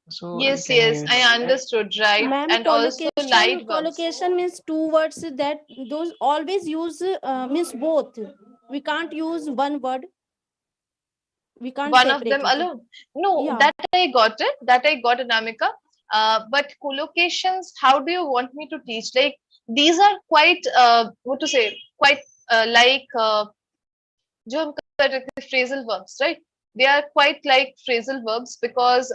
So Yes, use... I understood, right? And also light verbs. Collocation means two words that those always use means both. We can't use one word. We can't One of separate them it. alone. No, Yeah. that I got it. That I got it, Amika. But collocations, how do you want me to teach? Like these are quite what to say? Quite like जो हम कर रहे थे phrasal verbs, right? They are quite like phrasal verbs because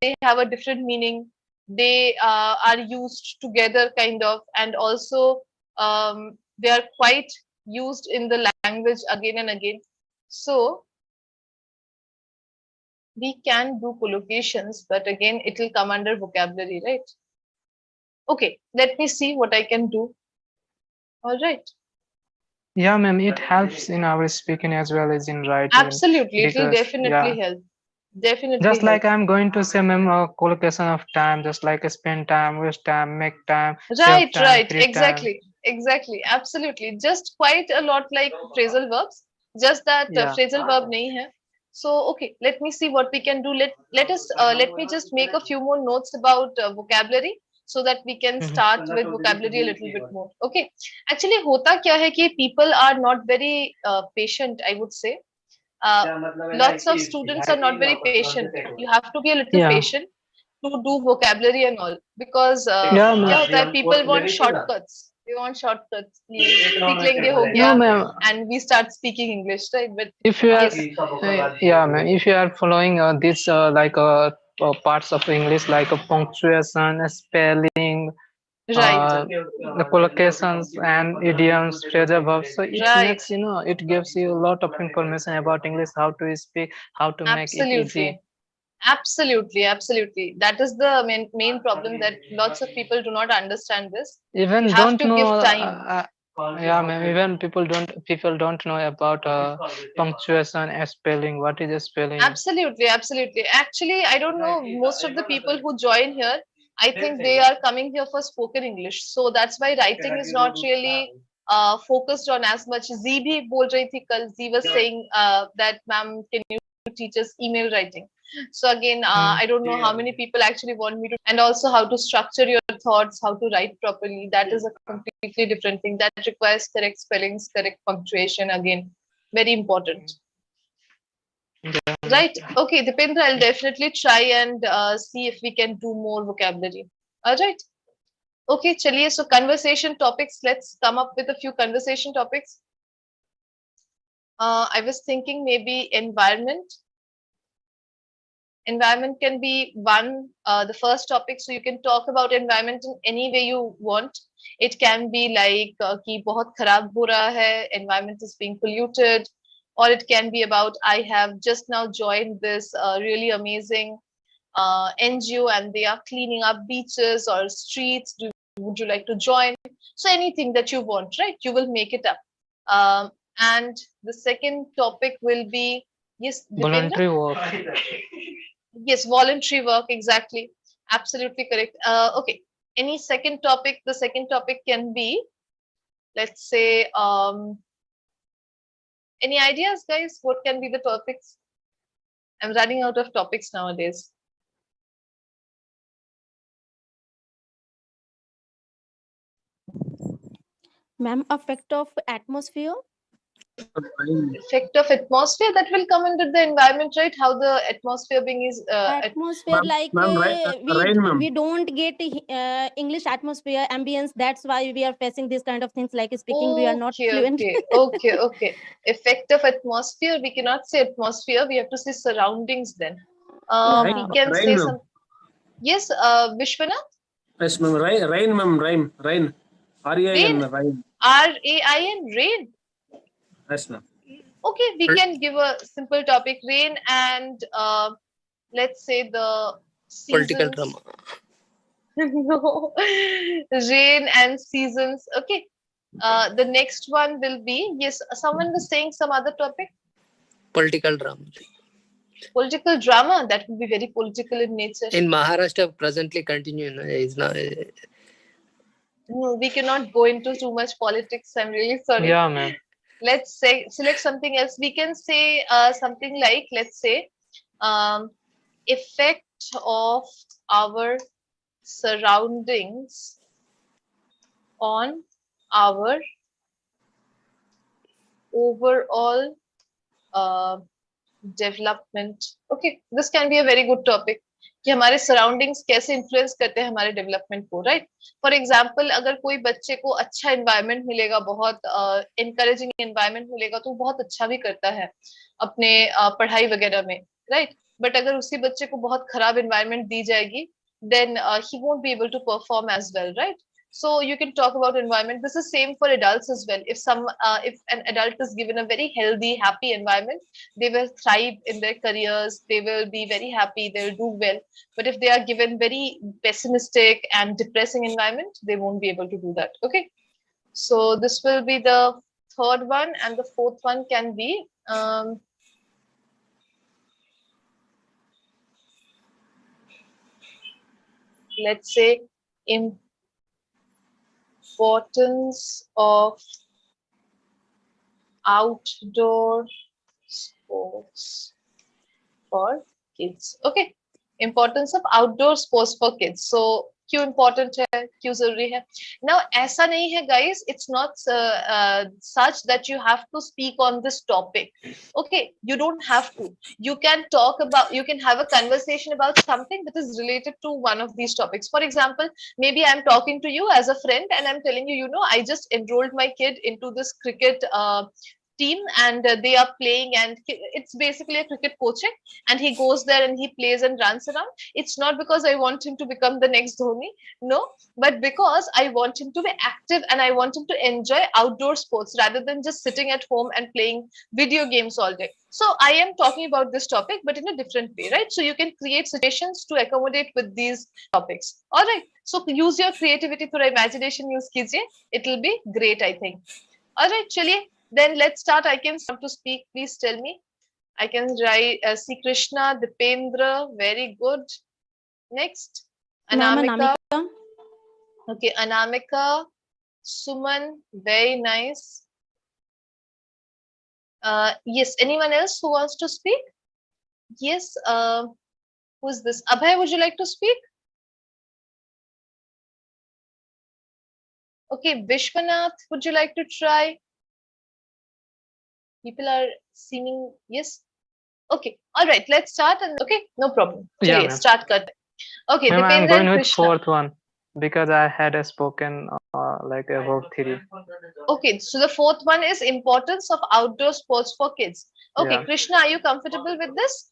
they have a different meaning. They are used together, kind of, and also they are quite used in the language again and again. So we can do collocations, but again, it will come under vocabulary, right? Okay, let me see what I can do. All right. Yeah, ma'am, it helps in our speaking as well as in writing. Absolutely, it will definitely help. Definitely. Just like I'm going to say, ma'am, a collocation of time, just like spend time, waste time, make time. Right, time, right, exactly, absolutely. Just quite a lot like phrasal verbs, just that phrasal verb nahi hai. So, okay, let me see what we can do. Let me just make a few more notes about vocabulary so that we can start with vocabulary a little bit more. Okay, actually, hota kya hai ki people are not very patient, I would say. Lots of students are not very patient. You have to be a little patient to do vocabulary and all because क्या होता है, people want shortcuts. They want shortcuts. सीख लेंगे हो गया and we start speaking English, right? But if you are if you are following this parts of English like punctuation, spelling, right, the collocations and idioms, phrasal verbs, so it makes it gives you a lot of information about English, how to speak, how to make it easy. Absolutely. That is the main problem, that lots of people do not understand this. Even you don't have to know. Give time. Yeah, ma'am. Even people don't know about punctuation and spelling. What is spelling? Absolutely. Actually, I don't know, most of the people who join here, I think they are coming here for spoken English. So that's why writing is not really focused on as much. Z bhi bol rahi thi kal. Z was saying that, ma'am, can you teach us email writing? So again, I don't know how many people actually want me to, and also how to structure your thoughts, how to write properly. That is a completely different thing. That requires correct spellings, correct punctuation. Again, very important. Yeah. Right. Okay, Dipendra, I'll definitely try and see if we can do more vocabulary. All right. Okay, chaliye. So conversation topics. Let's come up with a few conversation topics. I was thinking maybe environment. Environment can be one, the first topic. So you can talk about environment in any way you want. It can be like कि बहुत खराब हो रहा है, environment is being polluted, or it can be about I have just now joined this really amazing NGO and they are cleaning up beaches or streets. Would you like to join? So anything that you want, right? You will make it up. And the second topic will be, yes, Dipendra? Voluntary work. Yes, voluntary work, exactly. Absolutely correct. Okay. Any second topic? The second topic can be, let's say, any ideas, guys? What can be the topics? I'm running out of topics nowadays. Ma'am, effect of atmosphere. Effect of atmosphere, that will come under the environment, right? How the atmosphere being is Atmosphere, like we don't get English atmosphere, ambience. That's why we are facing this kind of things, like speaking. We are not fluent. Okay. Effect of atmosphere. We cannot say atmosphere. We have to say surroundings. Then we can say some. Yes, Vishwanath. Yes, ma'am. Rain, ma'am. Rain. Rain. R-A-I-N, rain. R-A-I-N, rain. Yes, ma'am. Okay, we can give a simple topic, rain, and let's say the seasons. Political drama. No, rain and seasons. Okay. The next one will be, yes, someone was saying some other topic. Political drama. Political drama, that will be very political in nature. In Maharashtra, presently continue. Is not. No, we cannot go into too much politics. I'm really sorry. Yeah, ma'am. Let's say select something else. We can say something like, let's say, effect of our surroundings on our overall development. Okay, this can be a very good topic. कि हमारे surroundings कैसे influence करते हैं हमारे development को, right? For example, अगर कोई बच्चे को अच्छा एनवायरनमेंट मिलेगा, बहुत एनकरेजिंग एनवायरनमेंट मिलेगा, तो बहुत अच्छा भी करता है अपने पढ़ाई वगैरह में, राइट? बट अगर उसी बच्चे को बहुत खराब एनवायरनमेंट दी जाएगी, then he won't be able to perform as well, right? So you can talk about environment. This is same for adults as well. If an adult is given a very healthy, happy environment, they will thrive in their careers. They will be very happy. They will do well. But if they are given very pessimistic and depressing environment, they won't be able to do that. Okay. So this will be the third one, and the fourth one can be let's say importance of outdoor sports for kids. Okay, importance of outdoor sports for kids. So क्यों important है, क्यों जरूरी है? Now ऐसा नहीं है guys, it's not such that you have to speak on this topic. Okay, you don't have to. You can talk about, you can have a conversation about something that is related to one of these topics. For example, maybe I'm talking to you as a friend and I'm telling you, you know, I just enrolled my kid into this cricket team, and they are playing, and it's basically a cricket coaching, and he goes there and he plays and runs around. It's not because I want him to become the next Dhoni, no, but because I want him to be active and I want him to enjoy outdoor sports rather than just sitting at home and playing video games all day. So I am talking about this topic, but in a different way, right? So you can create situations to accommodate with these topics. All right, so use your creativity, through imagination use kijiye, it will be great, I think. All right, chaliye. Then let's start. I can start to speak. Please tell me. I can write see Krishna, Dipendra. Very good. Next, Anamika. Okay, Anamika, Suman, very nice. Yes, anyone else who wants to speak? Yes, who's this? Abhay, would you like to speak? Okay, Vishwanath, would you like to try? People are seeming, yes. Okay, all right, let's start. And okay, no problem. Yeah, Chaliye, ma'am. start karte. Okay, Ma'am, I'm Dipendra going and with Krishna. fourth one because I had a spoken like above three. Okay, so the fourth one is importance of outdoor sports for kids. Okay, Yeah. Krishna, are you comfortable with this?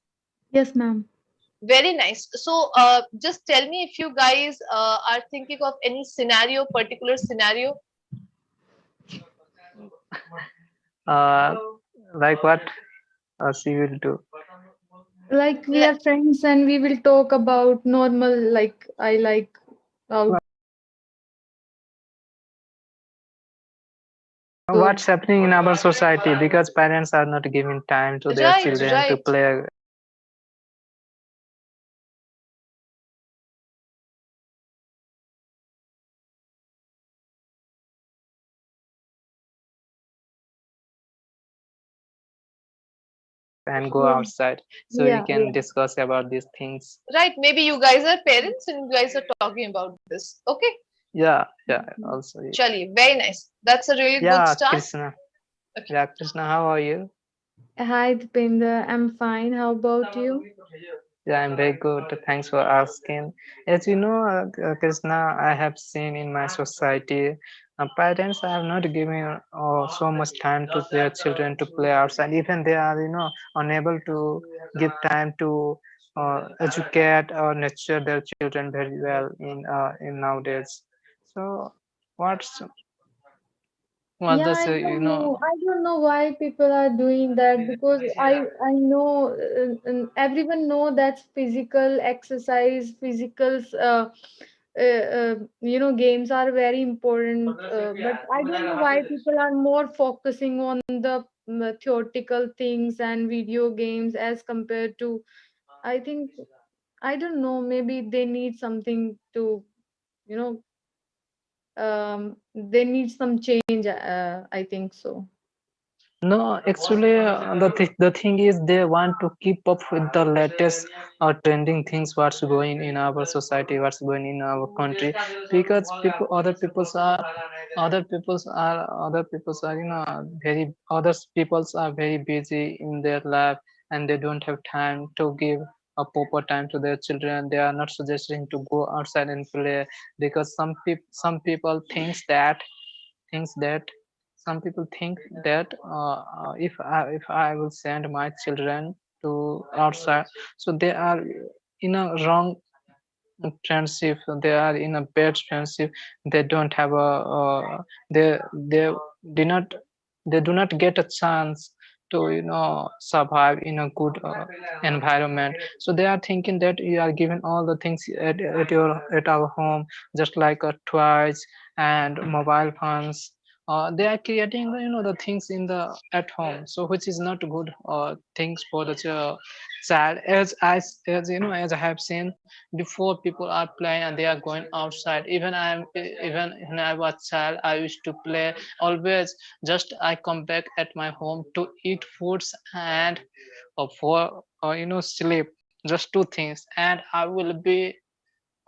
Yes, ma'am. Very nice. So, just tell me if you guys are thinking of any scenario, particular scenario. Like what she will do. Like we are friends and we will talk about normal, like I like out. What's happening in our society because parents are not giving time to their Right, children to right. play. And go Yeah. outside so we Yeah, can yeah. discuss about these things. Right. Maybe you guys are parents and you guys are talking about this. Okay. Yeah, also. Chali, very nice. That's a really good Yeah, start. Krishna. Yeah, Krishna, how are you? Hi, Dipendra. I'm fine. How about you? Yeah, I'm very good. Thanks for asking. As you know, Krishna, I have seen in my society, parents are not giving so much time to their children to play outside. Even they are, unable to give time to educate or nurture their children very well in nowadays. So, what's what Yeah, does I don't know. I don't know why people are doing that because I know everyone know that physical exercise, physical games are very important. But I don't know why people are more focusing on the theoretical things and video games as compared to. I think I don't know. Maybe they need something to you know they need some change. I think so. No, actually, the thing is they want to keep up with the latest trending things, what's going in our society, what's going in our country, because other people's are, very other people's are very busy in their life and they don't have time to give a proper time to their children. They are not suggesting to go outside and play because some people thinks that some people think that if I will send my children to outside, so they are in a wrong friendship. They are in a bad friendship. They don't have a they do not they do not get a chance to survive in a good environment. So they are thinking that you are given all the things at our home, just like toys and mobile phones. They are creating the things in the at home, so which is not good things for the child. As I have seen before, people are playing and they are going outside. Even when I was child, I used to play always. Just I come back at my home to eat foods and for sleep, just two things, and I will be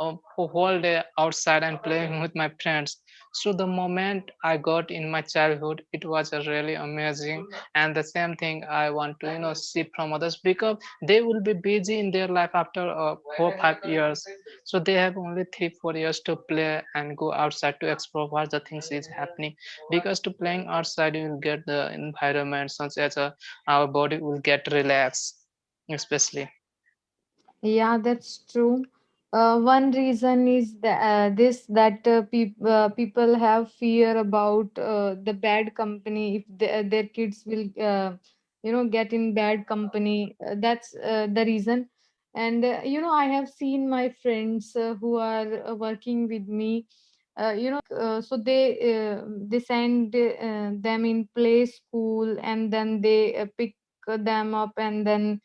a whole day outside and playing with my friends. So the moment I got in my childhood, it was a really amazing. And the same thing I want to see from others, because they will be busy in their life after 4 5 years. So they have only 3 4 years to play and go outside to explore what the things is happening. Because to playing outside, you will get the environment such as our body will get relaxed, especially. Yeah, that's true. One reason is that people have fear about the bad company if their kids will get in bad company. That's the reason. And I have seen my friends who are working with me. So they send them in play school and then they pick them up and then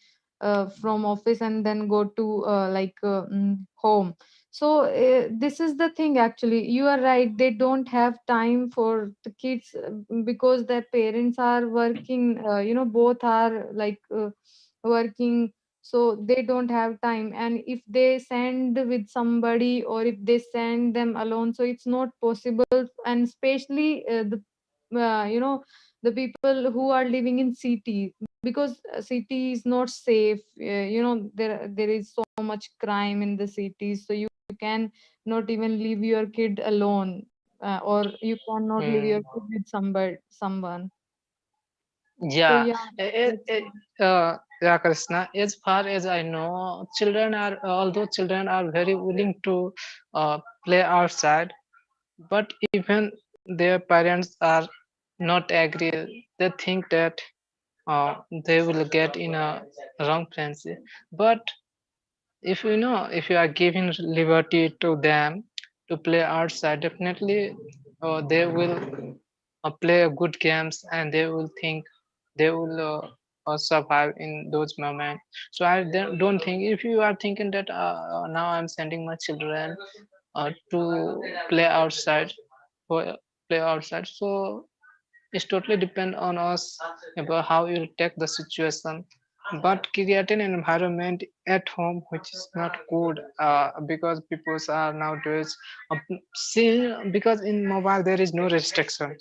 from office and then go to home. So this is the thing. Actually, you are right, they don't have time for the kids because their parents are working, both are working, so they don't have time. And if they send with somebody or if they send them alone, so it's not possible. And especially the people who are living in cities, because city is not safe. There is so much crime in the cities, so you can not even leave your kid alone, or you cannot leave your Mm, kid with someone. So yeah, yeah, that's yeah, Krishna. As far as I know, children are, although children are very willing to play outside, but even their parents are not agree. They think that uh, they will get in a wrong frenzy. But if you know, if you are giving liberty to them to play outside, definitely they will play good games, and they will think they will survive in those moments. So I don't think, if you are thinking that now I'm sending my children to play outside, for play outside, so it's totally depend on us about how you take the situation. But creating an environment at home which is not good, because people are nowadays uh, see, because in mobile there is no restriction,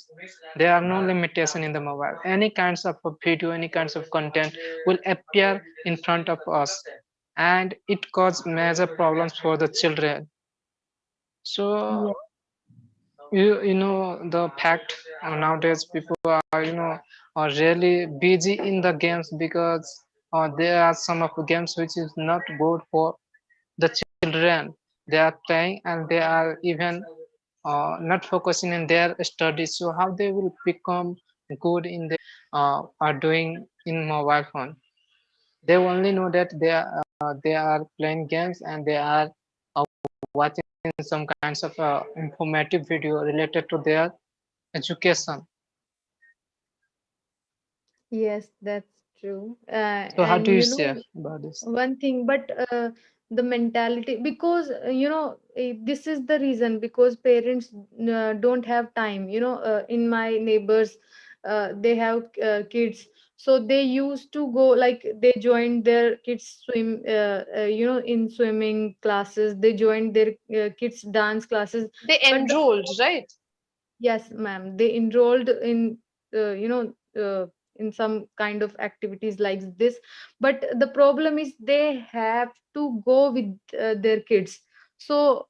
there are no limitation in the mobile. Any kinds of a video, any kinds of content will appear in front of us, and it cause major problems for the children. So yeah. you know the fact, nowadays people are, are really busy in the games, because there are some of the games which is not good for the children. They are playing and they are even not focusing in their studies, so how they will become good in the are doing in mobile phone. They only know that they are playing games, and they are uh, watching some kinds of informative video related to their education. Yes, that's true. So how And do you say about this? one thing, but the mentality, because this is the reason, because parents don't have time. In my neighbors, they have kids, so they used to go, like they joined their kids swim, in swimming classes. They joined their kids dance classes. They But the enrolled, right? Yes, ma'am. They enrolled in, in some kind of activities like this. But the problem is they have to go with their kids. So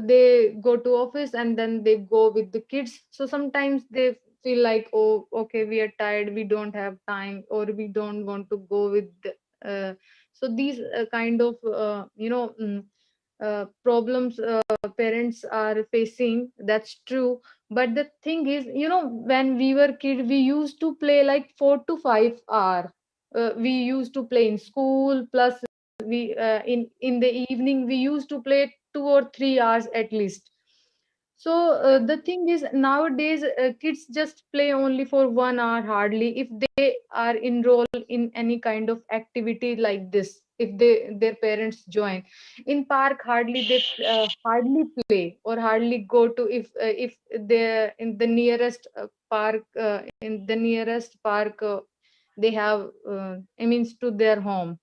they go to office and then they go with the kids. So sometimes they feel like, oh, okay, we are tired, we don't have time, or we don't want to go with. So these kind of, problems parents are facing, that's true. But the thing is, when we were kid, we used to play like 4 to 5 hours. We used to play in school, plus we in the evening we used to play 2 or 3 hours at least. So the thing is, nowadays kids just play only for 1 hour hardly, if they are enrolled in any kind of activity like this, if their parents join. In park, hardly they hardly play, or hardly go to, if they're in the nearest park, in the nearest park, they have, I mean, to their home.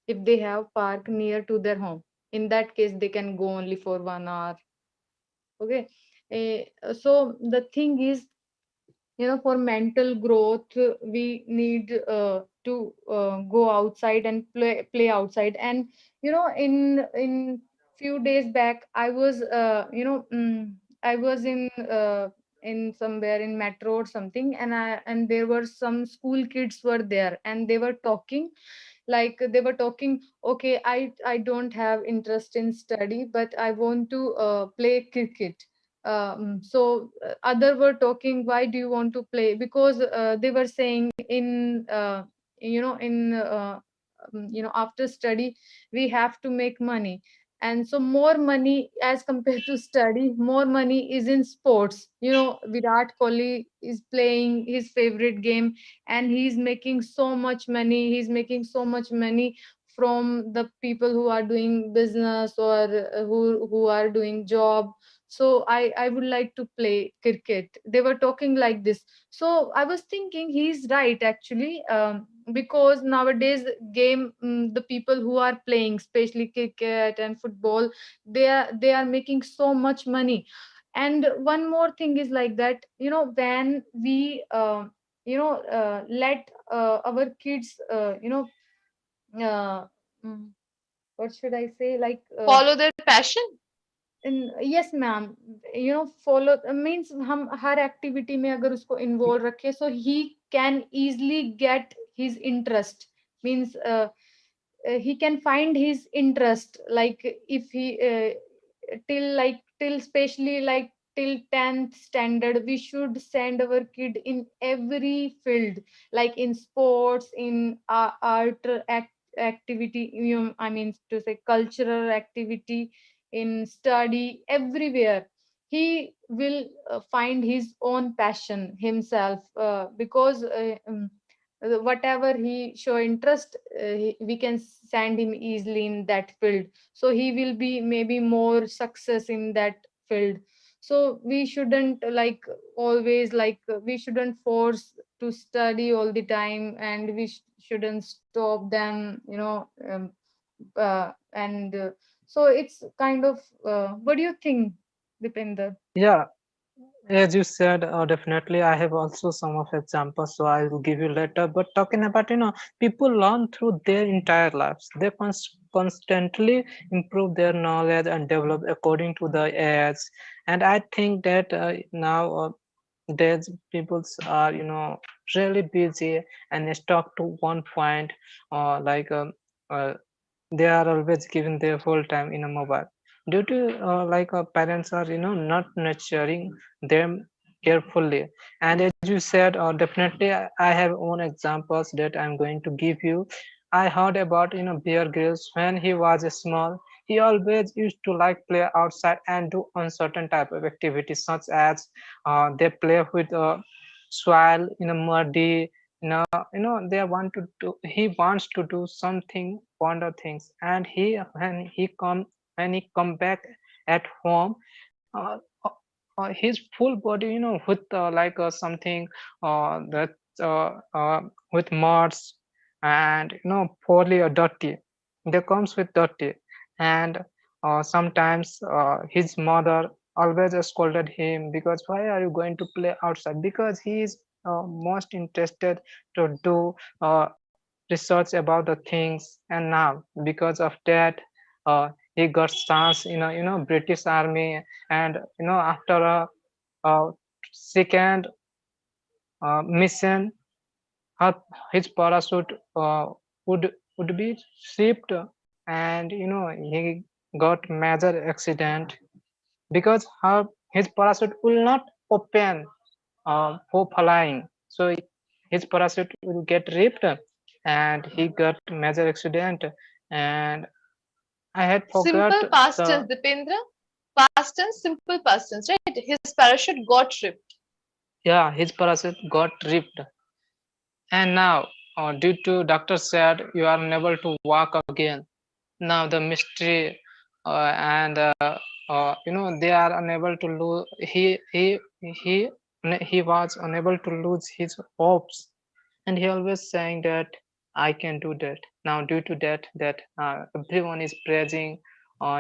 If they have park near to their home, in that case they can go only for 1 hour. Okay. So the thing is, for mental growth, we need to go outside and play outside. And in few days back, I was I was in somewhere in metro or something, and there were some school kids were there, and they were talking, okay, I don't have interest in study, but I want to play cricket. So other were talking, why do you want to play? Because they were saying, in after study we have to make money. and so more money as compared to study, more money is in sports. Virat Kohli is playing his favorite game, and he's making so much money. He's making so much money from the people who are doing business, or who are doing job. So I would like to play cricket. They were talking like this. So I was thinking he's right actually, because nowadays game, the people who are playing, especially cricket and football, they are making so much money. And one more thing is like that, when we let our kids, uh, mm, what should I say, like, Follow their passion. Yes ma'am, follow means हम हर activity में अगर उसको involve रखें, so he can easily get his interest. Means he can find his interest, like if he till especially like till 10th standard, we should send our kid in every field, like in sports, in art activity, I mean to say cultural activity, in study, everywhere he will find his own passion himself, because whatever he show interest, we can send him easily in that field, so he will be maybe more success in that field. So we shouldn't like always like we shouldn't force to study all the time, and we shouldn't stop them, and so it's kind of, what do you think, Dipender? Yeah, as you said, definitely I have also some of examples, so I will give you later. But talking about, people learn through their entire lives. They constantly improve their knowledge and develop according to the age. And I think that now days peoples are, really busy and stuck to one point, like they are always given their full time in a mobile due to like parents are, not nurturing them carefully. And as you said, definitely I have own examples that I'm going to give you. I heard about, Bear Grylls. When he was small, he always used to like play outside and do uncertain type of activities, such as they play with soil in a muddy, they want to do, he wants to do something wonder things. And when he come back at home, uh, his full body, with like something that with mods, and poorly or dirty, they comes with dirty. And sometimes his mother always scolded him, because why are you going to play outside, because he is most interested to do research about the things. And now because of that, he got chance in a, British army. And after a second mission, her, his parachute would be shipped. And he got major accident, because his parachute will not open for flying. So his parachute will get ripped, and he got major accident. And I had forgot Simple past the, tense, Dipendra. Past tense, simple past tense, right? His parachute got ripped. yeah, his parachute got ripped. And now, due to doctor said you are unable to walk again. Now the mystery, and they are unable to lose. He was unable to lose his hopes, and he always saying that I can do that. Now due to that everyone is praising.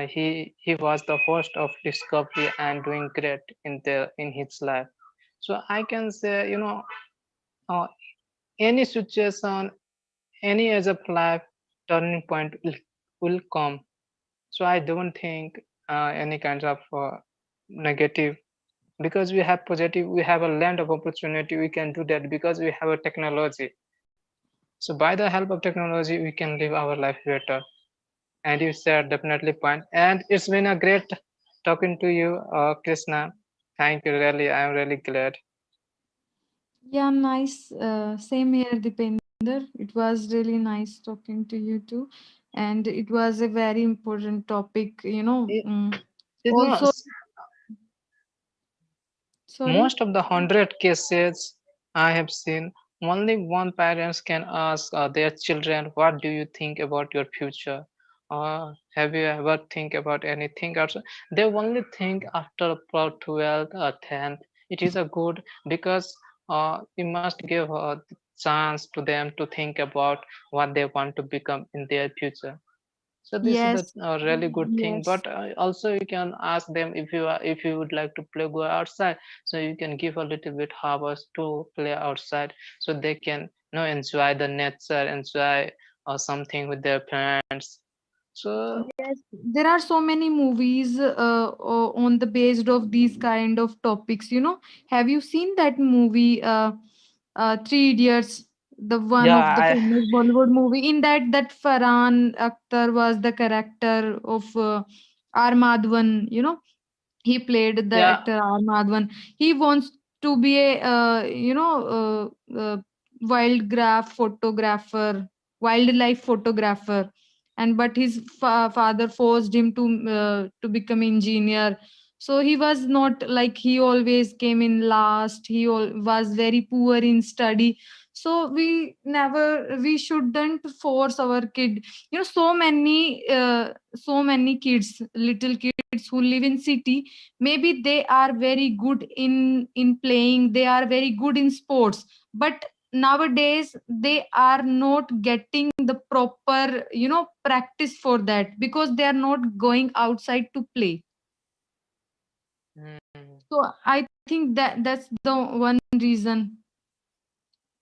He was the first of discovery and doing great in his life. So I can say, uh, any situation, any age of life, turning point will come. So I don't think any kinds of negative, because we have positive, we have a land of opportunity, we can do that because we have a technology. So by the help of technology, we can live our life better. And you said definitely point. And it's been a great talking to you, Krishna. Thank you, really. I'm really glad. Yeah, nice. Same here, Dipender. It was really nice talking to you too. and it was a very important topic, You know, Also, sorry. most of the 100 cases I have seen, only one parents can ask their children, what do you think about your future? Have you ever think about anything else? They only think after about 12th or 10th. It is a good because you must give a chance to them to think about what they want to become in their future. So this is Yes, a really good thing. yes. But also you can ask them if you would like to play, go outside. So you can give a little bit hours to play outside, so they can enjoy the nature, enjoy something with their parents. So Yes, there are so many movies on the based of these kind of topics. Have you seen that movie, Three Idiots? The one yeah, of the famous Bollywood movie. In that Farhan Akhtar was the character of R. Madhavan. He played the yeah, actor R. Madhavan. He wants to be a wildlife photographer, and but his father forced him to become engineer. So he was not like, he always came in last. He was very poor in study. So we shouldn't force our kid. So many kids, little kids who live in city, maybe they are very good in playing, they are very good in sports, but nowadays they are not getting the proper practice for that, because they are not going outside to play. mm, So I think that's the one reason.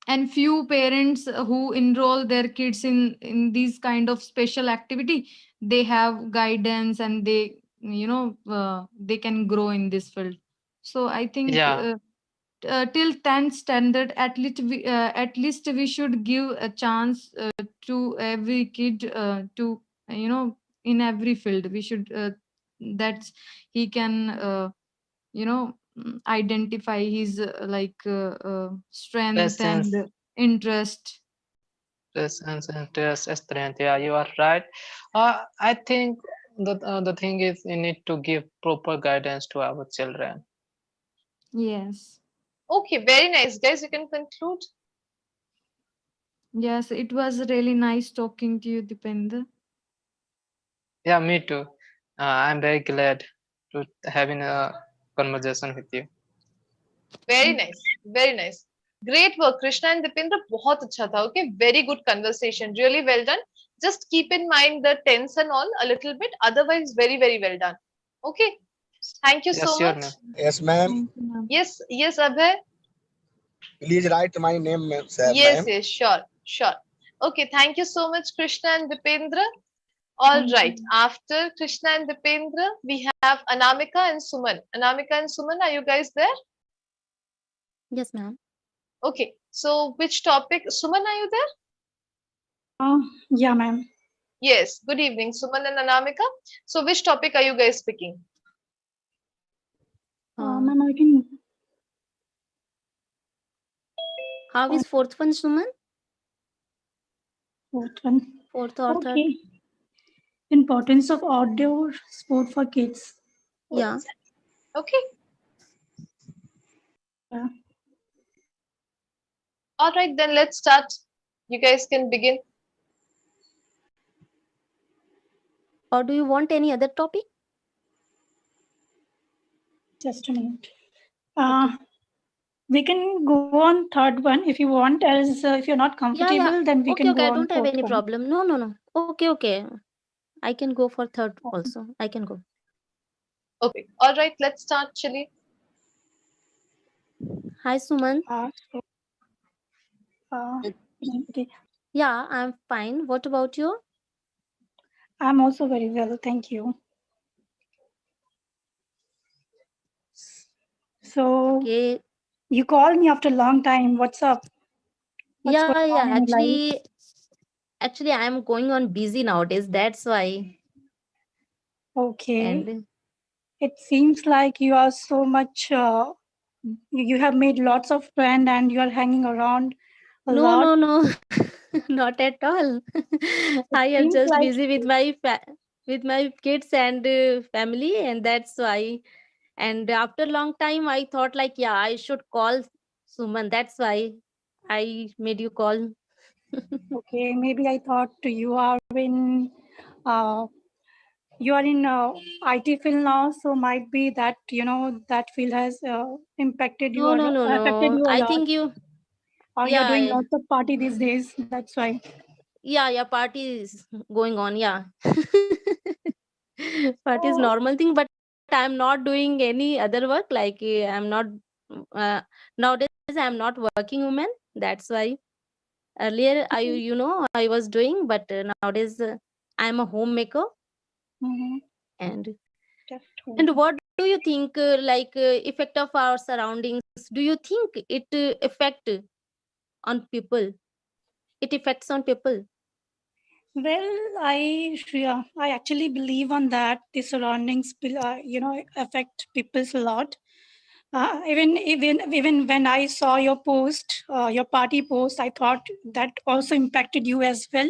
And few parents who enroll their kids in these kind of special activity, they have guidance, and they can grow in this field. So I think yeah. till 10th standard, at least we should give a chance to every kid, to in every field we should, that he can identify his strength Lessons, and interest. lessons, interest, strength. Yeah, you are right. I think the thing is, we need to give proper guidance to our children. Yes, Okay, very nice, guys. You can conclude. yes, it was really nice talking to you, Dipender. Yeah, me too. I'm very glad to having a conversation with you. Very nice, very nice. Great work, Krishna and Dipendra. बहुत अच्छा था. Okay, very good conversation. Really well done. Just keep in mind the tense and all a little bit. Otherwise, very, very well done. Okay. Thank you Yeah, so sure, much. ma'am. Yes, ma'am. Thank you, ma'am. Yes, yes, Abhay. Please write my name, ma'am, sir, Yes, ma'am. yes, sure, sure. Okay, thank you so much, Krishna and Dipendra. All Thank right. you. After Krishna and Dipendra, we have Anamika and Suman. Anamika and Suman, are you guys there? Yes, ma'am. Okay. So which topic? Suman, are you there? Yeah, ma'am. Yes. Good evening, Suman and Anamika. So which topic are you guys picking? Ma'am, I can. How is fourth one, Suman? Fourth one. Fourth or third? Okay. Importance of outdoor sport for kids. Yeah. Okay. Yeah. All right, then let's start. You guys can begin. Or do you want any other topic? Just a minute. We can go on third one if you want. Else, if you're not comfortable, then we Okay, can okay. go I on don't have fourth any one. problem. No. Okay, okay. I can go for third also. I can go. Okay. All right, let's start, Chili. Hi, Suman. Okay. Yeah, I'm fine. What about you? I'm also very well, thank you. So Okay. you called me after a long time. What's up? What's Yeah. going on in your life? Actually, I'm going on busy nowadays. That's why. Okay. And It seems like you are so much. You have made lots of friends and you are hanging around a lot. no. Not at all. I am seems just like busy with my kids and family, and that's why. And after long time, I thought like, yeah, I should call Suman. That's why I made you call. okay, maybe I thought you are in uh, IT field now, so might be that that field has impacted you No, or no, no, affected no. you a I lot, think you, or you're doing yeah, lots of party these days. That's why. yeah, party is going on. Yeah, party is Oh, normal thing, but I'm not doing any other work. Like I'm not nowadays. I'm not working woman. That's why. Earlier, okay. I was doing, but nowadays I'm a homemaker. Mm-hmm. And Just hold and on. what do you think, effect of our surroundings? Do you think it affect on people? It affects on people. Well, I actually believe on that. The surroundings, affect people a lot. Even when I saw your post, your party post, I thought that also impacted you as well,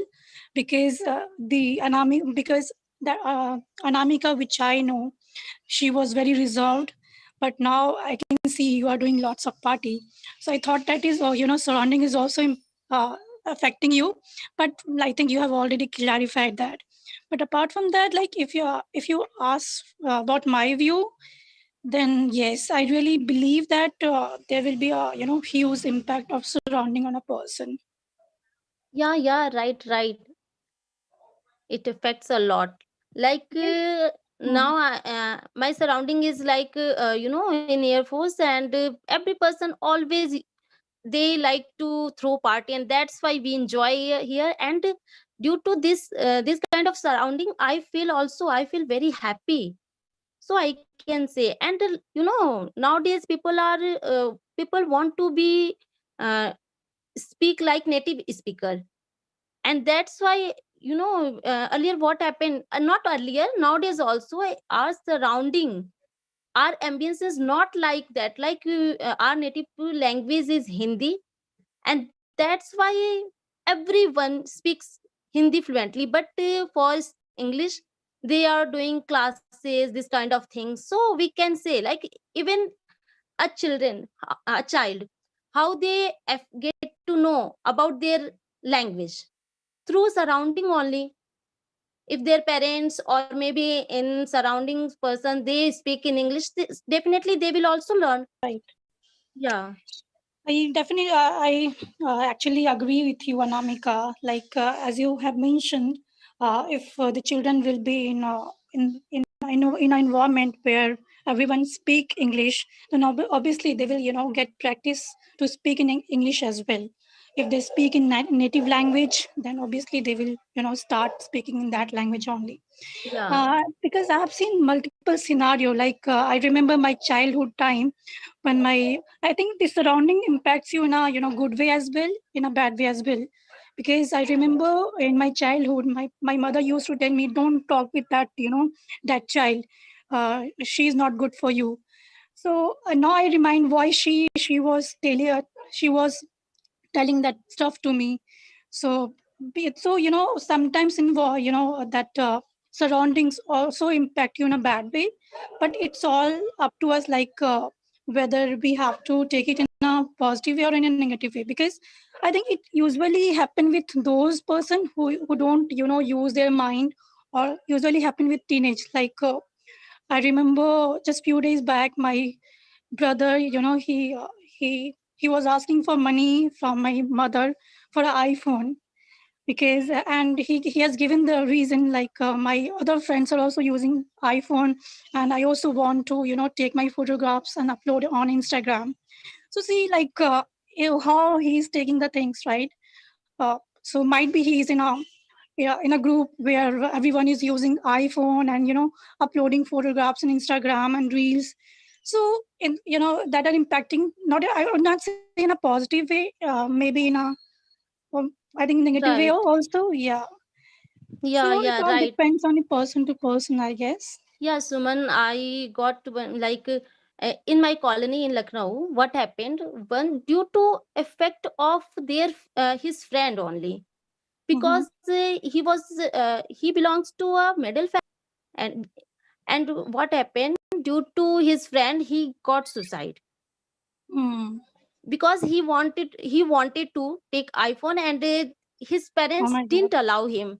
because the Anamika, which I know, she was very reserved, but now I can see you are doing lots of party. So I thought that is, surrounding is also uh, affecting you, but I think you have already clarified that. But apart from that, like if you ask about my view, then yes, I really believe that there will be a huge impact of surrounding on a person. Yeah, right. It affects a lot. Like Because, hmm, now, my surrounding is like in Air Force, and every person always they like to throw party, and that's why we enjoy here. And due to this kind of surrounding, I feel very happy. So I can say. And nowadays people want to be uh, speak like native speaker. And that's why, earlier what happened, not earlier, nowadays also, our surrounding, our ambience is not like that. Like our native language is Hindi, and that's why everyone speaks Hindi fluently. But for English, they are doing classes, this kind of things. So we can say, like, even a child, how they get to know about their language through surrounding only. If their parents or maybe in surroundings person they speak in English, definitely they will also learn. right. Yeah. I actually agree with you, Anamika. Like as you have mentioned, if the children will be in an environment where everyone speak English, then obviously they will get practice to speak in English as well. If they speak in native language, then obviously they will start speaking in that language only. Yeah. Because I have seen multiple scenario. Like I remember my childhood time when I think the surrounding impacts you in a good way as well, in a bad way as well. Because I remember in my childhood, my mother used to tell me, "Don't talk with that that child. She's not good for you." So now I remind why she was telling that stuff to me. So sometimes that surroundings also impact you in a bad way, but it's all up to us, like whether we have to take it in a positive way or in a negative way. Because I think it usually happen with those person who don't use their mind, or usually happen with teenage. Like I remember just few days back, my brother, he was asking for money from my mother for an iPhone. Because and he has given the reason, like my other friends are also using iPhone, and I also want to take my photographs and upload it on Instagram. So see, like how he's taking the things, right? So might be he's in a, yeah, in a group where everyone is using iPhone and uploading photographs on Instagram and reels. So in that are impacting, not, I would not say in a positive way, maybe in a, I think, negative way Right. also. Yeah. Yeah, So it yeah, all right. depends on the person to person, I guess. Yeah, Suman, I got like in my colony in Lucknow, what happened? One, due to effect of their his friend only. because he belongs to a middle family, and what happened, due to his friend he got suicide Hmm. because he wanted to take iPhone, and his Oh parents my God. didn't allow him,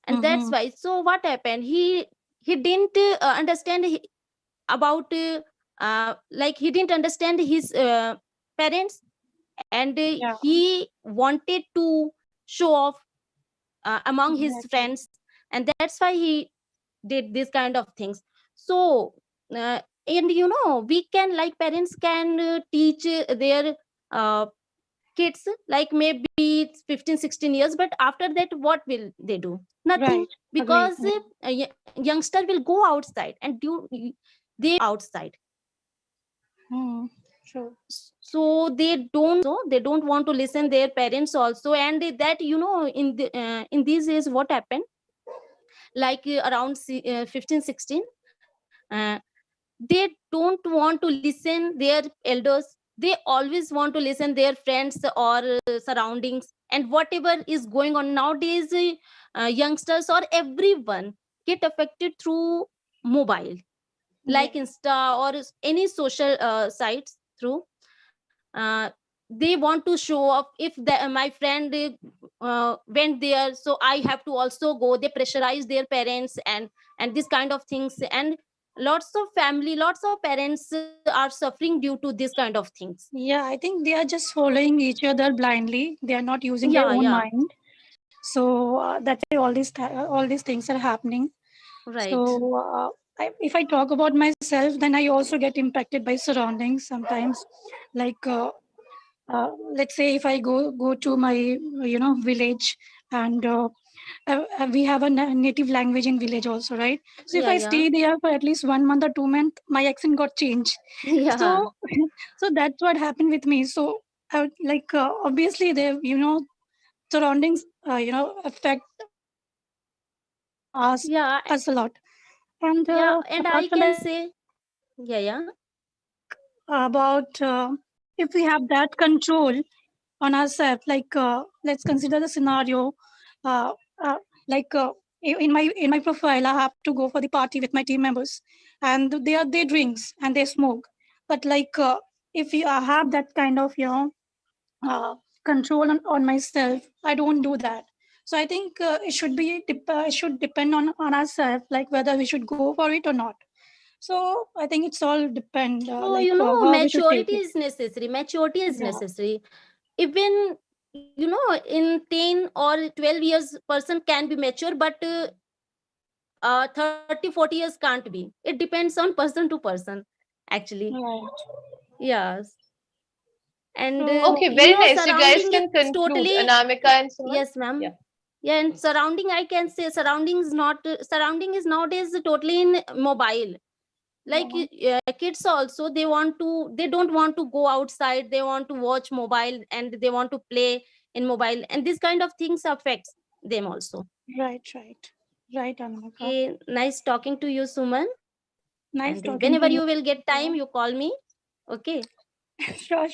and that's Mm-hmm. why. So what happened, he didn't understand about like he didn't understand his parents, and Yeah. he wanted to show off among his Exactly. friends, and that's why he did this kind of things. So and we can, like, parents can teach their kids, like maybe it's 15-16 years, but after that what will they do? Nothing, Right. because Agreed. a youngster will go outside and they outside. Sure. So they don't want to listen their parents also, and that in these days what happened, like around 15-16, they don't want to listen their elders. They always want to listen their friends or surroundings, and whatever is going on nowadays, youngsters or everyone get affected through mobile, like Insta or any social sites through. uh, they want to show off. If my friend went there, so I have to also go. They pressurize their parents, and this kind of things, and lots of parents are suffering due to this kind of things. Yeah, I think they are just following each other blindly. They are not using their Yeah, own yeah, mind. So that's why all these things are happening. right. So if I talk about myself, then I also get impacted by surroundings sometimes. Like let's say if I go to my village, and we have a native language in village also, right? So if Yeah, I yeah. stay there for at least 1 month or 2 months, my accent got changed. Yeah, So so that's what happened with me. So like obviously the surroundings affect us yeah, us a lot. And yeah, and apart I from can that, say, yeah. about if we have that control on ourselves, like let's consider the scenario, uh, uh, like in my profile I have to go for the party with my team members, and they drinks and they smoke. But like if I have that kind of uh, control on myself, I don't do that. So I think it should depend on ourselves, like whether we should go for it or not. So I think it's all depend So like how we should take maturity it. is necessary. Maturity is Yeah. necessary. Even in 10 or 12 years person can be mature, but 30-40 years can't be. It depends on person to person, actually. Right. Yes. And So Okay, very nice. You guys surrounding can is conclude, totally, Anamika and Suman. yes ma'am. Yeah. Yeah, and surrounding, I can say surrounding is nowadays totally in mobile. Like kids also, they don't want to go outside. They want to watch mobile, and they want to play in mobile, and this kind of things affects them also. Right, Anamika. Okay, nice talking to you, Suman. Nice And talking whenever to you. you will get time, you call me. Okay. Sure.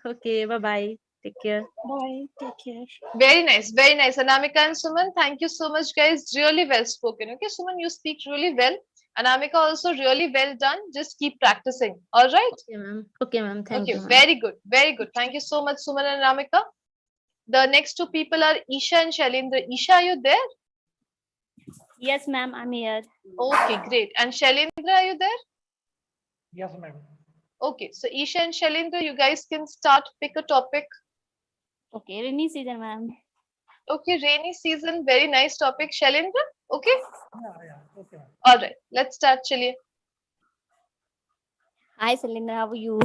Okay, bye bye. Take care. Bye. Take care. Very nice, very nice. Anamika and Suman, thank you so much, guys. Really well spoken. Okay, Suman, you speak really well. Anamika also really well done. Just keep practicing. All right. Okay, ma'am. Okay, ma'am. Thank you, Okay, ma'am. very good, very good. Thank you so much, Suman and Anamika. The next two people are Isha and Shailendra. Isha, are you there? Yes, ma'am, I'm here. Okay, great. And Shailendra, are you there? Yes, ma'am. Okay, so Isha and Shailendra, you guys can start. Pick a topic. Okay, rainy season, ma'am. Okay, rainy season. Very nice topic. Shailendra, okay? Yeah, okay, ma'am. All right, let's start, Chaliye. Hi, Selindra, how are you?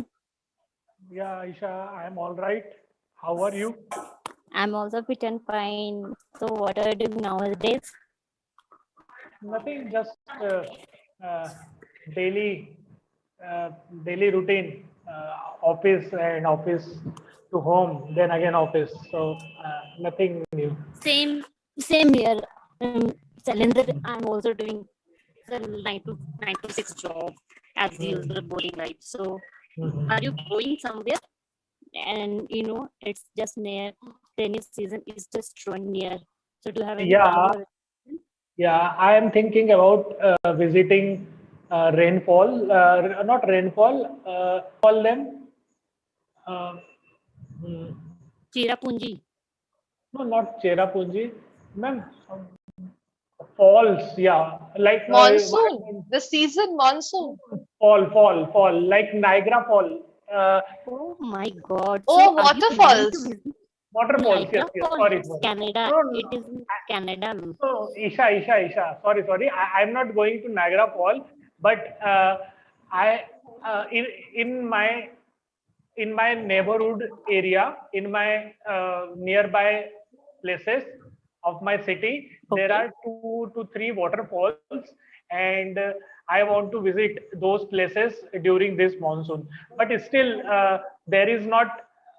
Yeah, Isha, I'm all right. How are you? I'm also fit and fine. So, what are you doing nowadays? Nothing, just daily routine. Office and office to home, then again office. So nothing new. Same here. Selindra, I'm also doing the 9 to 6 job as usual, boring life. So, are you going somewhere? And it's just near rainy season is just drawing near. So do you have any Yeah, plan or yeah. I am thinking about visiting rainfall, not rainfall. Call them. Uh, hmm, Chirapunji? no, not Cherrapunji, ma'am. Falls. Yeah, like Monsoon, the season monsoon. fall, like Niagara Fall. Uh, Oh my God. Oh, So are you planning to waterfalls. visit Waterfalls. Yes, Niagara yes. Falls? Sorry, It's sorry. Canada. No, no, It is in Canada. no, Isha. Sorry. I'm not going to Niagara Fall, but I in my in my neighborhood area, in my nearby places of my city, there Okay. are 2 to 3 waterfalls, and I want to visit those places during this monsoon. But still, there is not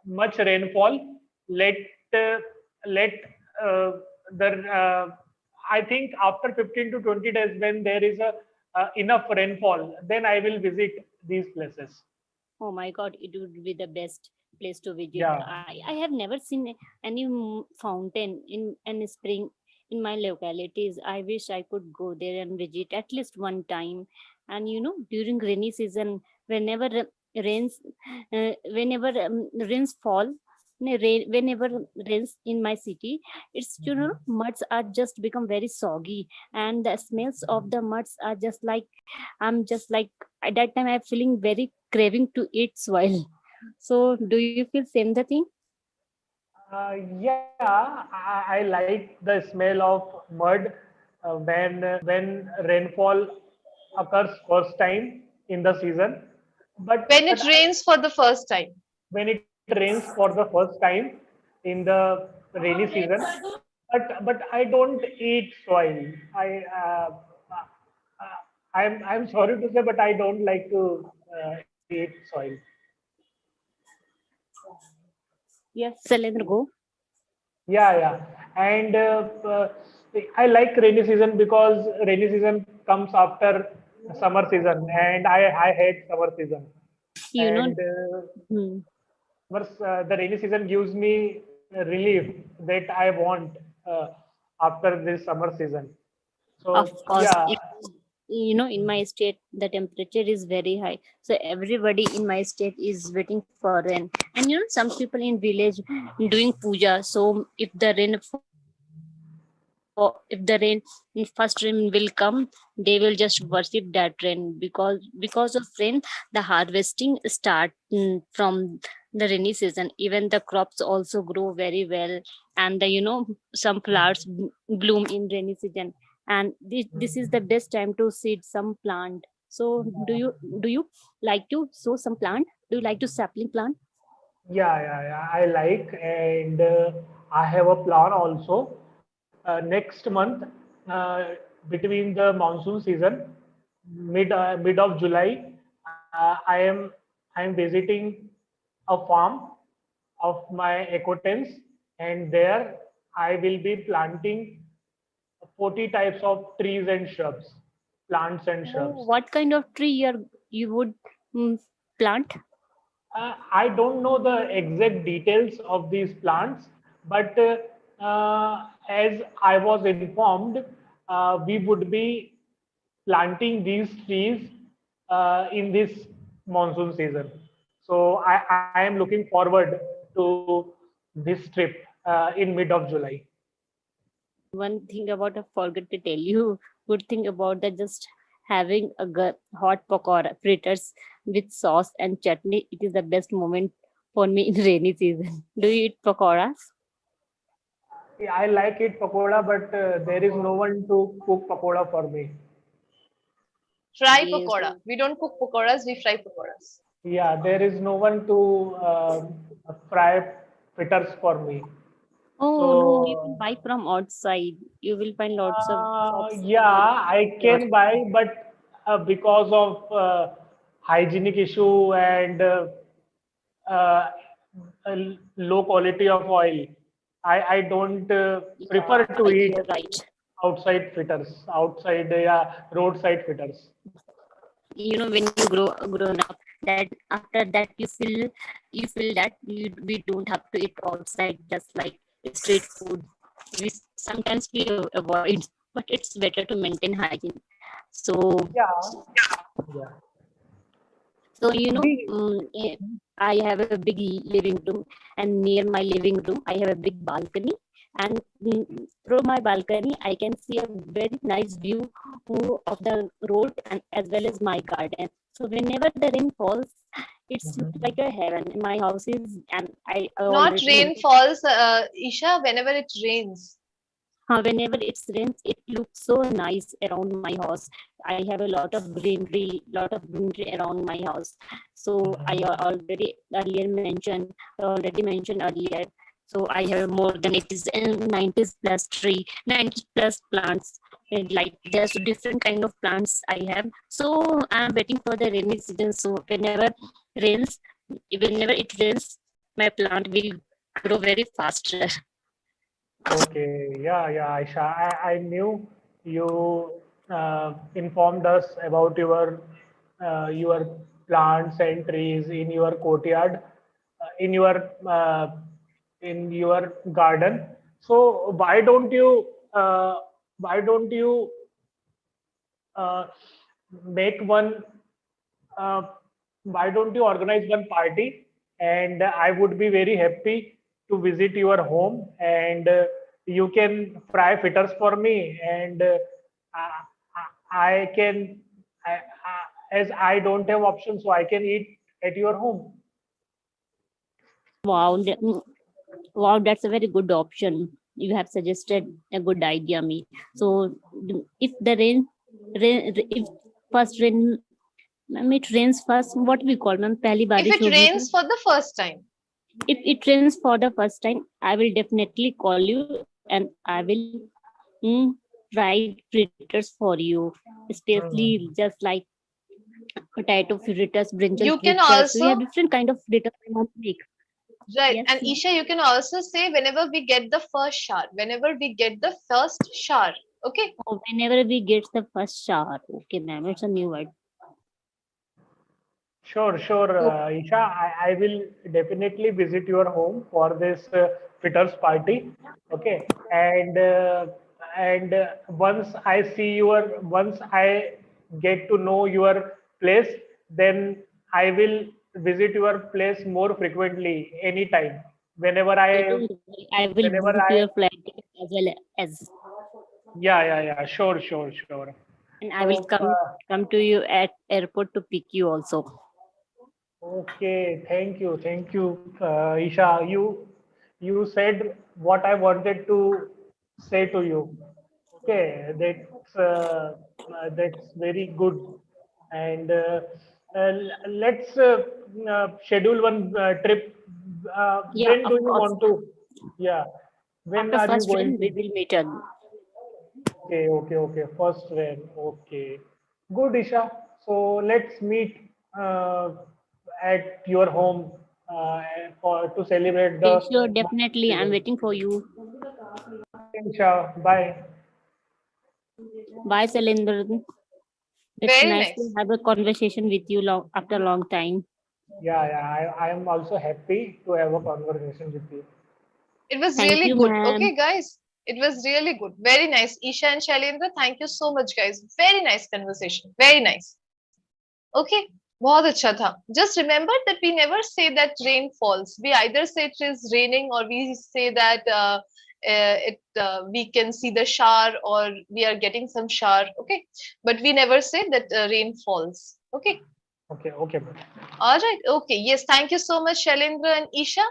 much rainfall. Let let the I think after 15 to 20 days, when there is a enough rainfall, then I will visit these places. Oh my God, it would be the best place to visit. Yeah. I have never seen any fountain in any spring in my localities. I wish I could go there and visit at least one time. And during rainy season, whenever rains, whenever rains fall, whenever rains in my city, it's muds are just become very soggy, and the smells of the muds are just like I'm just like at that time I'm feeling very craving to eat soil. So do you feel same the thing? Yeah, I like the smell of mud when rainfall occurs first time in the season. When it rains for the first time. When it rains for the first time in the rainy season, but I don't eat soil. I'm sorry to say, but I don't like to eat soil. Yes, Salendra, go. Yeah. And I like rainy season because rainy season comes after summer season, and I hate summer season. You know, And hmm, the rainy season gives me relief that I want after this summer season. of So course, yeah, in my state the temperature is very high, so everybody in my state is waiting for rain. And some people in village doing puja, so if the rain first rain will come, they will just worship that rain, because of rain the harvesting start from the rainy season. Even the crops also grow very well, and some flowers bloom in rainy season, and this is the best time to seed some plant. So do you like to sow some plant? Do you like to sapling plant? yeah. I like, and I have a plan also. Next month, uh, between the monsoon season, mid of July, I am visiting a farm of my acquaintance, and there I will be planting 40 types of trees and shrubs, plants and shrubs. What kind of tree you would plant? I don't know the exact details of these plants, but as I was informed, we would be planting these trees in this monsoon season. So I am looking forward to this trip in mid of July. One thing about I forgot to tell you, good thing about that, just having a hot pakora fritters with sauce and chutney. It is the best moment for me in rainy season. Do you eat pakoras? Yeah, I like it pakoda, but there is no one to cook pakoda for me. Fry Yes. pakoda. We don't cook pakoras, we fry pakoras. Yeah, there is no one to fry fritters for me. Oh no, you can So buy from outside. You will find lots of shops. yeah, I can buy, but because of hygienic issue and uh, low quality of oil, I don't prefer to eat You're right. outside fritters, outside roadside fritters. When you grown up, that after that you feel that we don't have to eat outside, just like street food. Sometimes we avoid, but it's better to maintain hygiene. So, Yeah. so I have a big living room, and near my living room, I have a big balcony. And through my balcony, I can see a very nice view of the road and as well as my garden. So whenever the rain falls, it's like a heaven. My house is, and I Not already rain falls, Isha, whenever it rains. whenever it rains, it looks so nice around my house. I have a lot of greenery around my house. So I already mentioned earlier. So I have more than 90 plus 90 plus plants. And like there's different kind of plants I have. So I'm waiting for the rainy season. So whenever it rains, my plant will grow very faster. Okay, yeah, Aisha. I knew you informed us about your plants and trees in your courtyard, in your garden. So why don't you uh, make one? Uh, why don't you organize one party? And I would be very happy to visit your home, and you can fry fritters for me, and I can, as I don't have options, so I can eat at your home. Wow, wow, that's a very good option. You have suggested a good idea, me. So if the if first rain, ma'am, it rains first. What we call, ma'am, पहली If बारिश it होगी rains for the first time. If it rains for the first time, I will definitely call you and I will write fritters for you, especially just like potato fritters, brinjal You can fritters. We have also, different kind of fritters I want to make. right, Yes, and ma'am. Isha, you can also say whenever we get the first shower, whenever we get the first shower. Okay. Oh, whenever we get the first shower. Okay, ma'am, it's a new word. Sure, Isha. I will definitely visit your home for this fritters party. Okay, and once I get to know your place, then I will visit your place more frequently, anytime, whenever Don't worry, I will whenever book I, your flight ticket as well as, yeah, sure. and I will So, come to you at airport to pick you also. okay, thank you, Isha. You said what I wanted to say to you. Okay, that's very good. And let's schedule one trip. Yeah, When of do you course. want to? Yeah, when After are you first going rain, we to? will meet again. Okay. First rain. Okay. Good, Isha. So let's meet at your home for to celebrate Okay, the sure, monsoon definitely. I'm season. waiting for you. Okay, Isha. Bye. Bye, Salinder. It's Very nice to nice. have a conversation with you after a long time. Yeah. I am also happy to have a conversation with you. It was Thank really you, good. ma'am. Okay, guys. It was really good. Very nice. Isha and Shailendra, thank you so much, guys. Very nice conversation. Very nice. Okay. बहुत अच्छा था. Just remember that we never say that rain falls. We either say it is raining or we say that we can see the shower or we are getting some shower. Okay. But we never say that rain falls. Okay. Okay. All right. Okay. Yes. Thank you so much, Shailendra and Isha.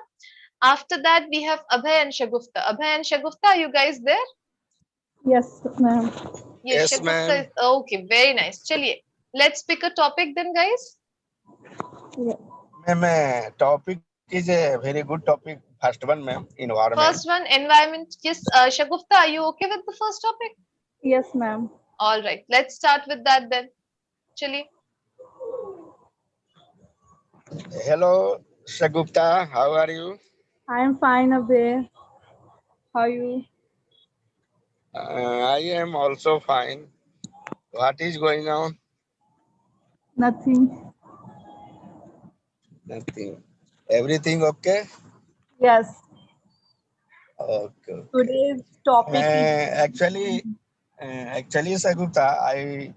After that, we have Abhay and Shagufta. Abhay and Shagufta, are you guys there? Yes, ma'am. Yes, Yes, Shagufta ma'am. is okay. Very nice. Chaliye, let's pick a topic then, guys. Ma'am, topic is a very good topic. First one, ma'am, environment. First one, environment. Yes, Shagufta, are you okay with the first topic? Yes, ma'am. All right. Let's start with that then. Chaliye. Hello, Shagupta. How are you? I am fine, Abhay. How are you? I am also fine. What is going on? Nothing. Nothing. Everything okay? Yes. Okay. Today's topic is Actually, Sagupta,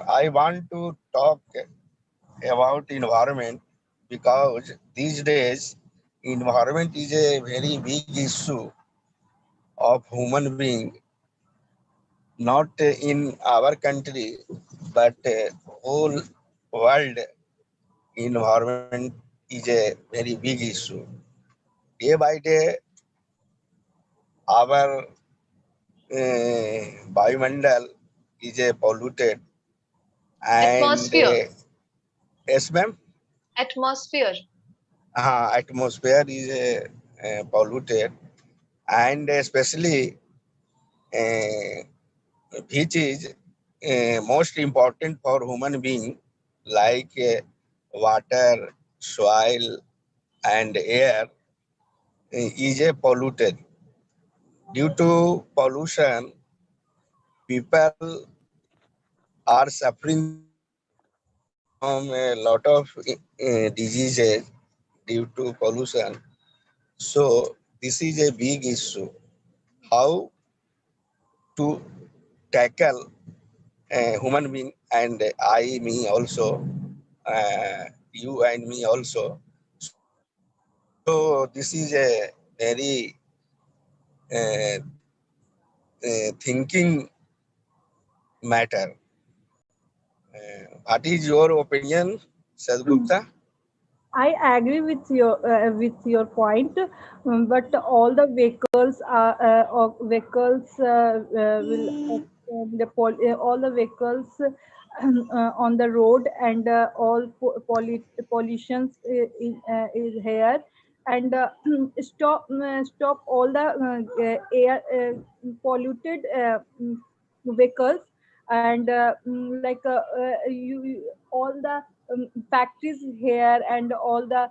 I want to talk about environment because these days environment is a very big issue of human being, not in our country but whole world. Environment is a very big issue. Day by day our Biomandal is a polluted and Atmosphere. yes ma'am, Atmosphere. atmosphere is polluted, and especially uh, which is most important for human being, like water, soil and air is a polluted. Due to pollution, people are suffering from a lot of diseases due to pollution. So this is a big issue. How to tackle human being and I, me also, you and me also. So this is a very thinking matter. What is your opinion, Sadgupta? I agree with your point, but all the vehicles are will all the vehicles on the road, and all pollutions is here, and stop all the air polluted vehicles, and all the factories here, and all the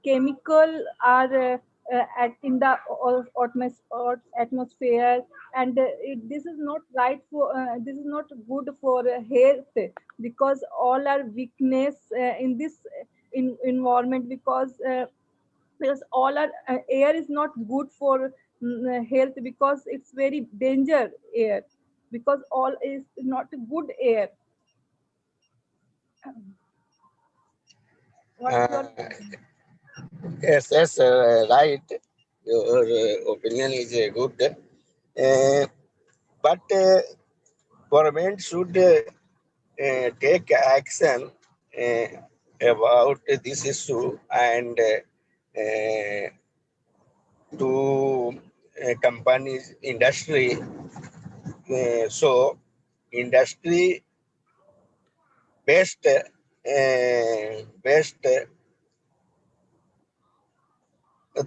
chemical are in the atmosphere, and this is not right for this is not good for health, because all are weakness in this environment, because all our air is not good for health, because it's very danger air, because all is not good air. What's your Yes, right. Your opinion is good. But government should take action uh, about this issue and to companies, industry. So industry best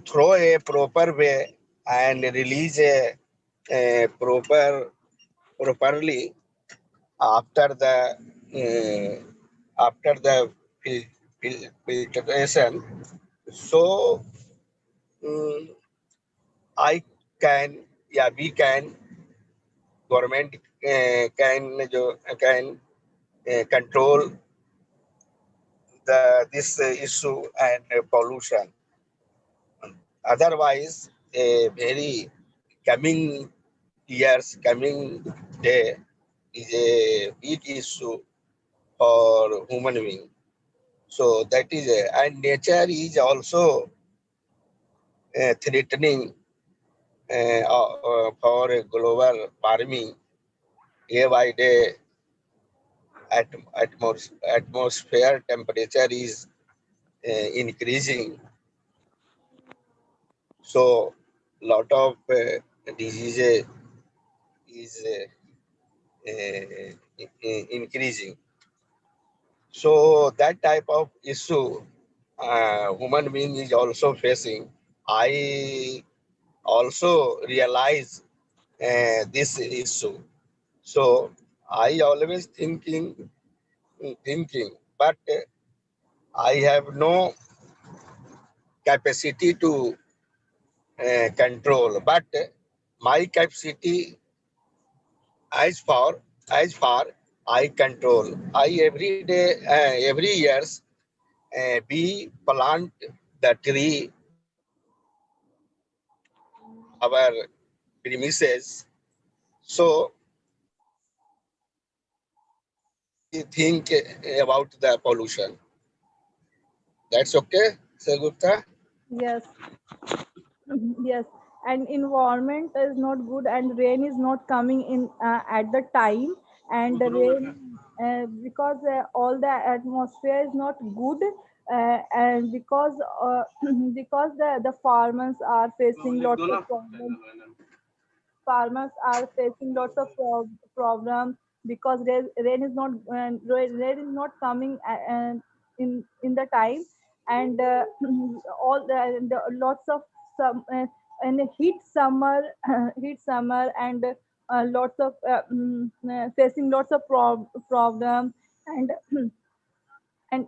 throw a proper way and release a properly after the filtration. So mm, I can, yeah, we can, government can control this issue and pollution. Otherwise, a very coming years, coming day is a big issue for human being. So that is and nature is also threatening for global warming. Day by day, atmosphere temperature is increasing. So lot of diseases is increasing. So that type of issue human being is also facing. I also realize this issue. So I always thinking, but I have no capacity to control. But my capacity, as far I control. I every day, every years, we plant the tree our premises. So we think about the pollution. That's okay, Sir Gupta? Yes. Yes, and environment is not good, and rain is not coming in at the time, and the rain because all the atmosphere is not good, and because because the farmers are facing lots of problems. Farmers are facing lots of problems because rain is not rain is not coming in the time, and all the lots of some and heat summer heat summer, and lots of facing lots of problems, and and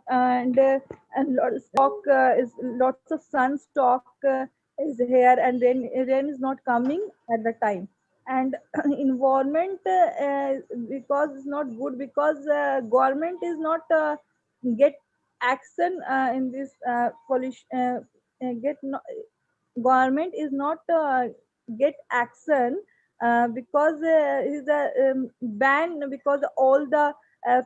lots of sun stock is here, and rain is not coming at the time, and environment because it's not good, because government is not get action in this pollution, get no, government is not get action because is a ban, because all the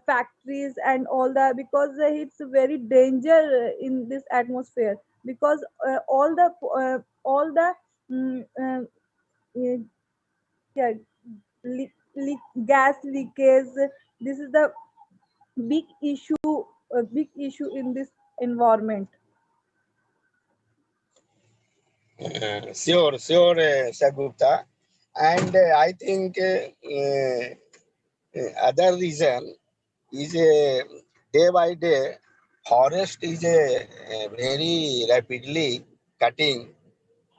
factories and all the, because it's very danger in this atmosphere, because all the mm, uh, yeah, gas leakage, this is the big issue, a big issue in this environment. Sure, Sir Gupta. And I think other reason is day by day, forest is very rapidly cutting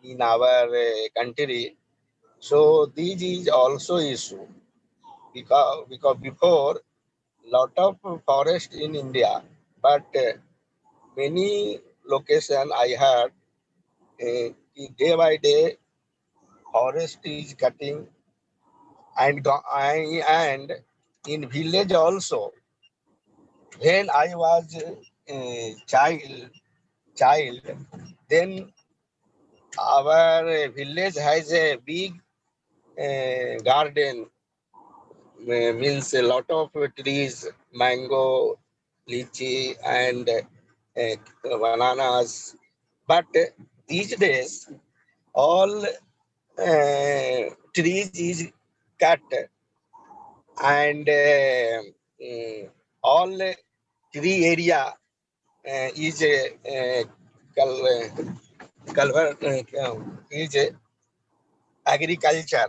in our country. So this is also issue, because before lot of forest in India, but many location I heard day by day forest is cutting, and in village also. When I was child, then our village has a big garden, means a lot of trees, mango, lychee, and bananas. But these days, all trees is cut, and all tree area is is agriculture.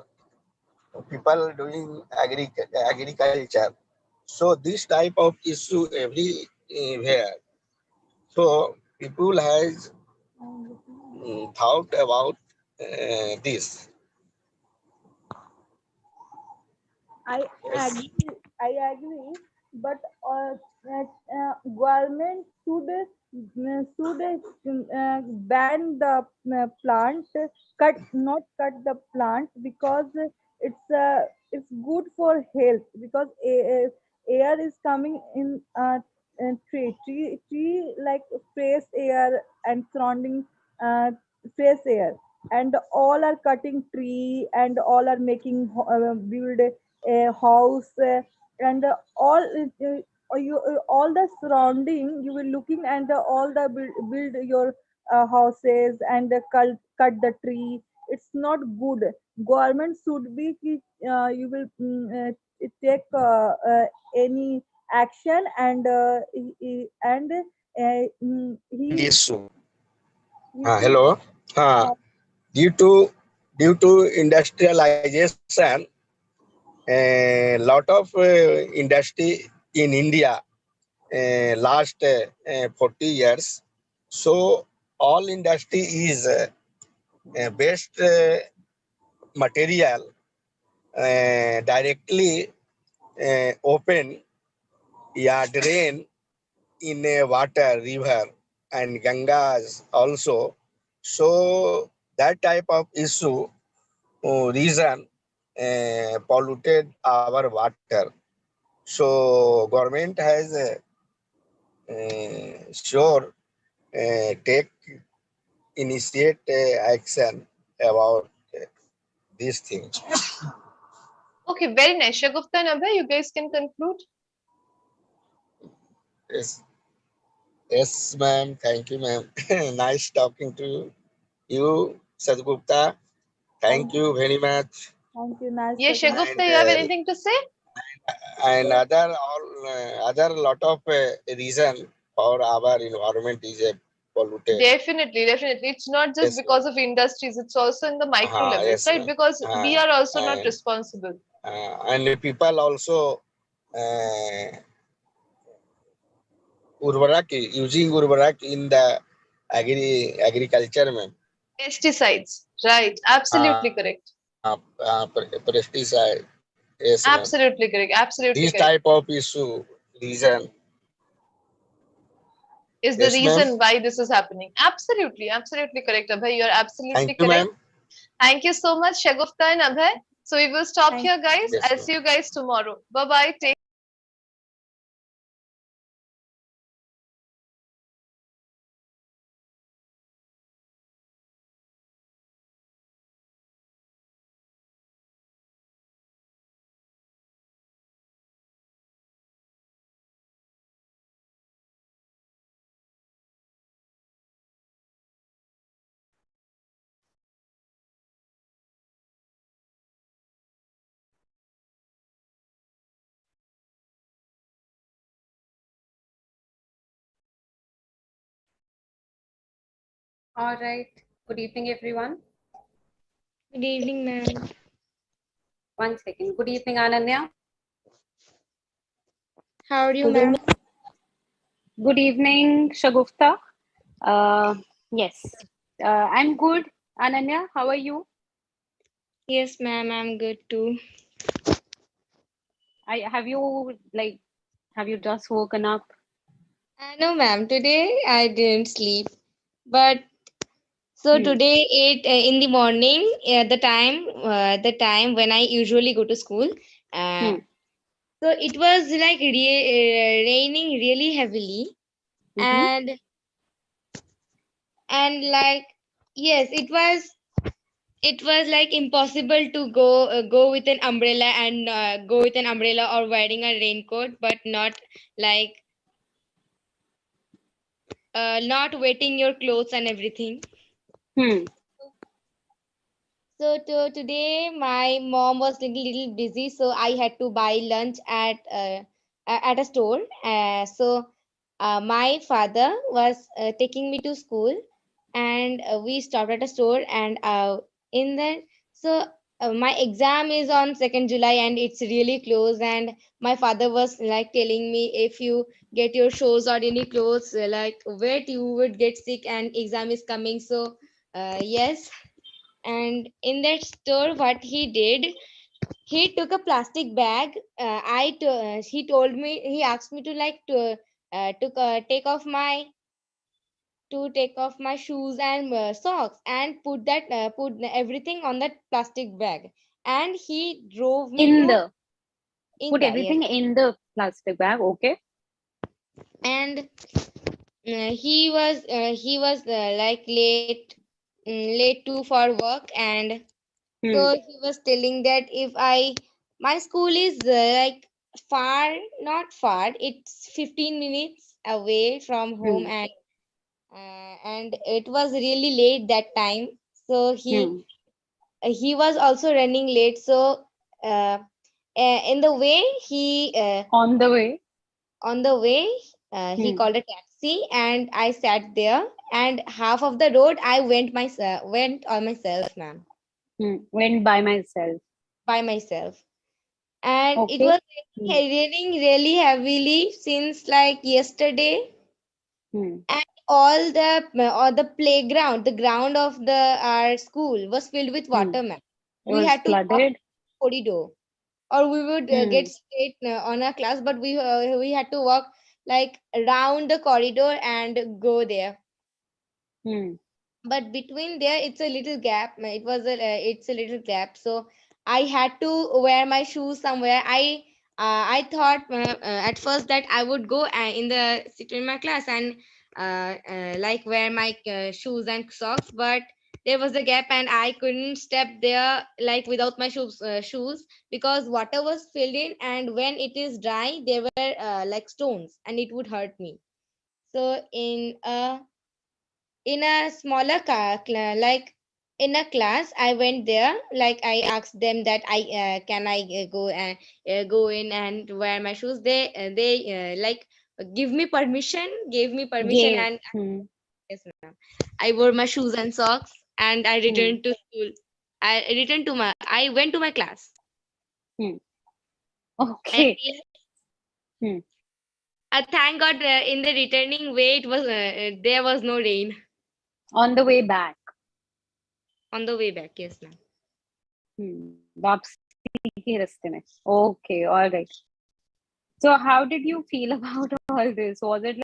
People doing agriculture. So this type of issue everywhere. So people has thought about this. I Yes. agree. I agree, but government should ban the plant, not cut the plant, because it's good for health, because air is coming in tree like fresh air and surrounding fresh air, and all are cutting tree, and all are making build a house, and all the surrounding you will looking, and all the build your houses, and cut the tree. It's not good. Government should be you will take any action, and he Issue. he should Hello. Due to industrialization, a lot of industry in India last 40 years. So all industry is based material directly open, yeah, drain in a water, river, and Gangas also. So that type of issue reason polluted our water. So government has sure take initiate action about these things. Okay, very nice. Shagufta and Abhay, you guys can conclude. Yes, yes, ma'am. Thank you, ma'am. Nice talking to you, Sadgupta. Thank you very much. Thank you. Nice Yes, talking. Shagufta, you have anything to say? And other lot of reason for our environment is polluted. Definitely, definitely. It's not just Yes, because of industries, it's also in the micro levels, yes, right? ma'am. Because we are also not And responsible. and the people also urvarak using urvarak in the agriculture, ma'am. Pesticides, right? Absolutely correct. Pesticide. Yes, ma'am. Absolutely correct. Absolutely This correct. type of issue reason. Is the Yes, ma'am. reason why this is happening. Absolutely, absolutely correct, Abhay. You're absolutely Thank you, correct. ma'am. Thank you so much, Shagufta and Abhay. So we will stop Thank here, guys. Yes, I'll ma'am. see you guys tomorrow. Bye bye. Take All right. Good evening, everyone. Good evening, ma'am. One second. Good evening, Ananya. How are you, Good ma'am? evening. Good evening, Shagufta. Yes, I'm good. Ananya, how are you? Yes, ma'am, I'm good too. Have you just woken up? No, ma'am. Today I didn't sleep, but so Hmm. today in the morning, the time when I usually go to school, Hmm. so it was like raining really heavily, Mm-hmm. and like yes, it was like impossible to go with an umbrella and go with an umbrella or wearing a raincoat, but like not wetting your clothes and everything. Hmm. So today my mom was little busy, so I had to buy lunch at a store. So my father was taking me to school, and we stopped at a store. And in there, so my exam is on 2nd July, and it's really close. And my father was like telling me, if you get your shoes or any clothes like wet, you would get sick, and exam is coming. So yes, and in that store what he did, he took a plastic bag. He told me, he asked me to like to take off my shoes and socks, and put everything on that plastic bag, and he drove me In to the Put India. Yes, everything in the plastic bag, okay? and he was like late too for work. And so Hmm. he was telling that if my school is like far, not far, it's 15 minutes away from home. Hmm. And it was really late that time. So Hmm. he was also running late. So uh, in the way On the way. he Hmm. called a taxi, and I sat there, and half of the road I went on myself, ma'am, Hmm. Went by myself. by myself. And it Okay. was Hmm. raining really heavily since like yesterday. Hmm. And all the playground, the ground of the our school was filled with Hmm. water, ma'am. It We was had to walk flooded. corridor, or we would Hmm. get straight on our class, but we had to walk like around the corridor and go there. Hmm. But between there it's a little gap. It's a little gap, so I had to wear my shoes somewhere. I thought at first that I would go in the sit in my class and like wear my shoes and socks. But there was a gap and I couldn't step there like without my shoes because water was filled in, and when it is dry there were like stones and it would hurt me. So in a smaller like in a class I went there, like I asked them that I can I go in and wear my shoes. They like gave me permission, Yes. and yes, ma'am. I wore my shoes and socks and I returned to school. I went to my class. And Okay. yes, Hmm. thank God in the returning way it was there was no rain On the way back. on the way back. Yes, ma'am. वापसी के रास्ते में. Okay, all right. So how did you feel about all this? Was it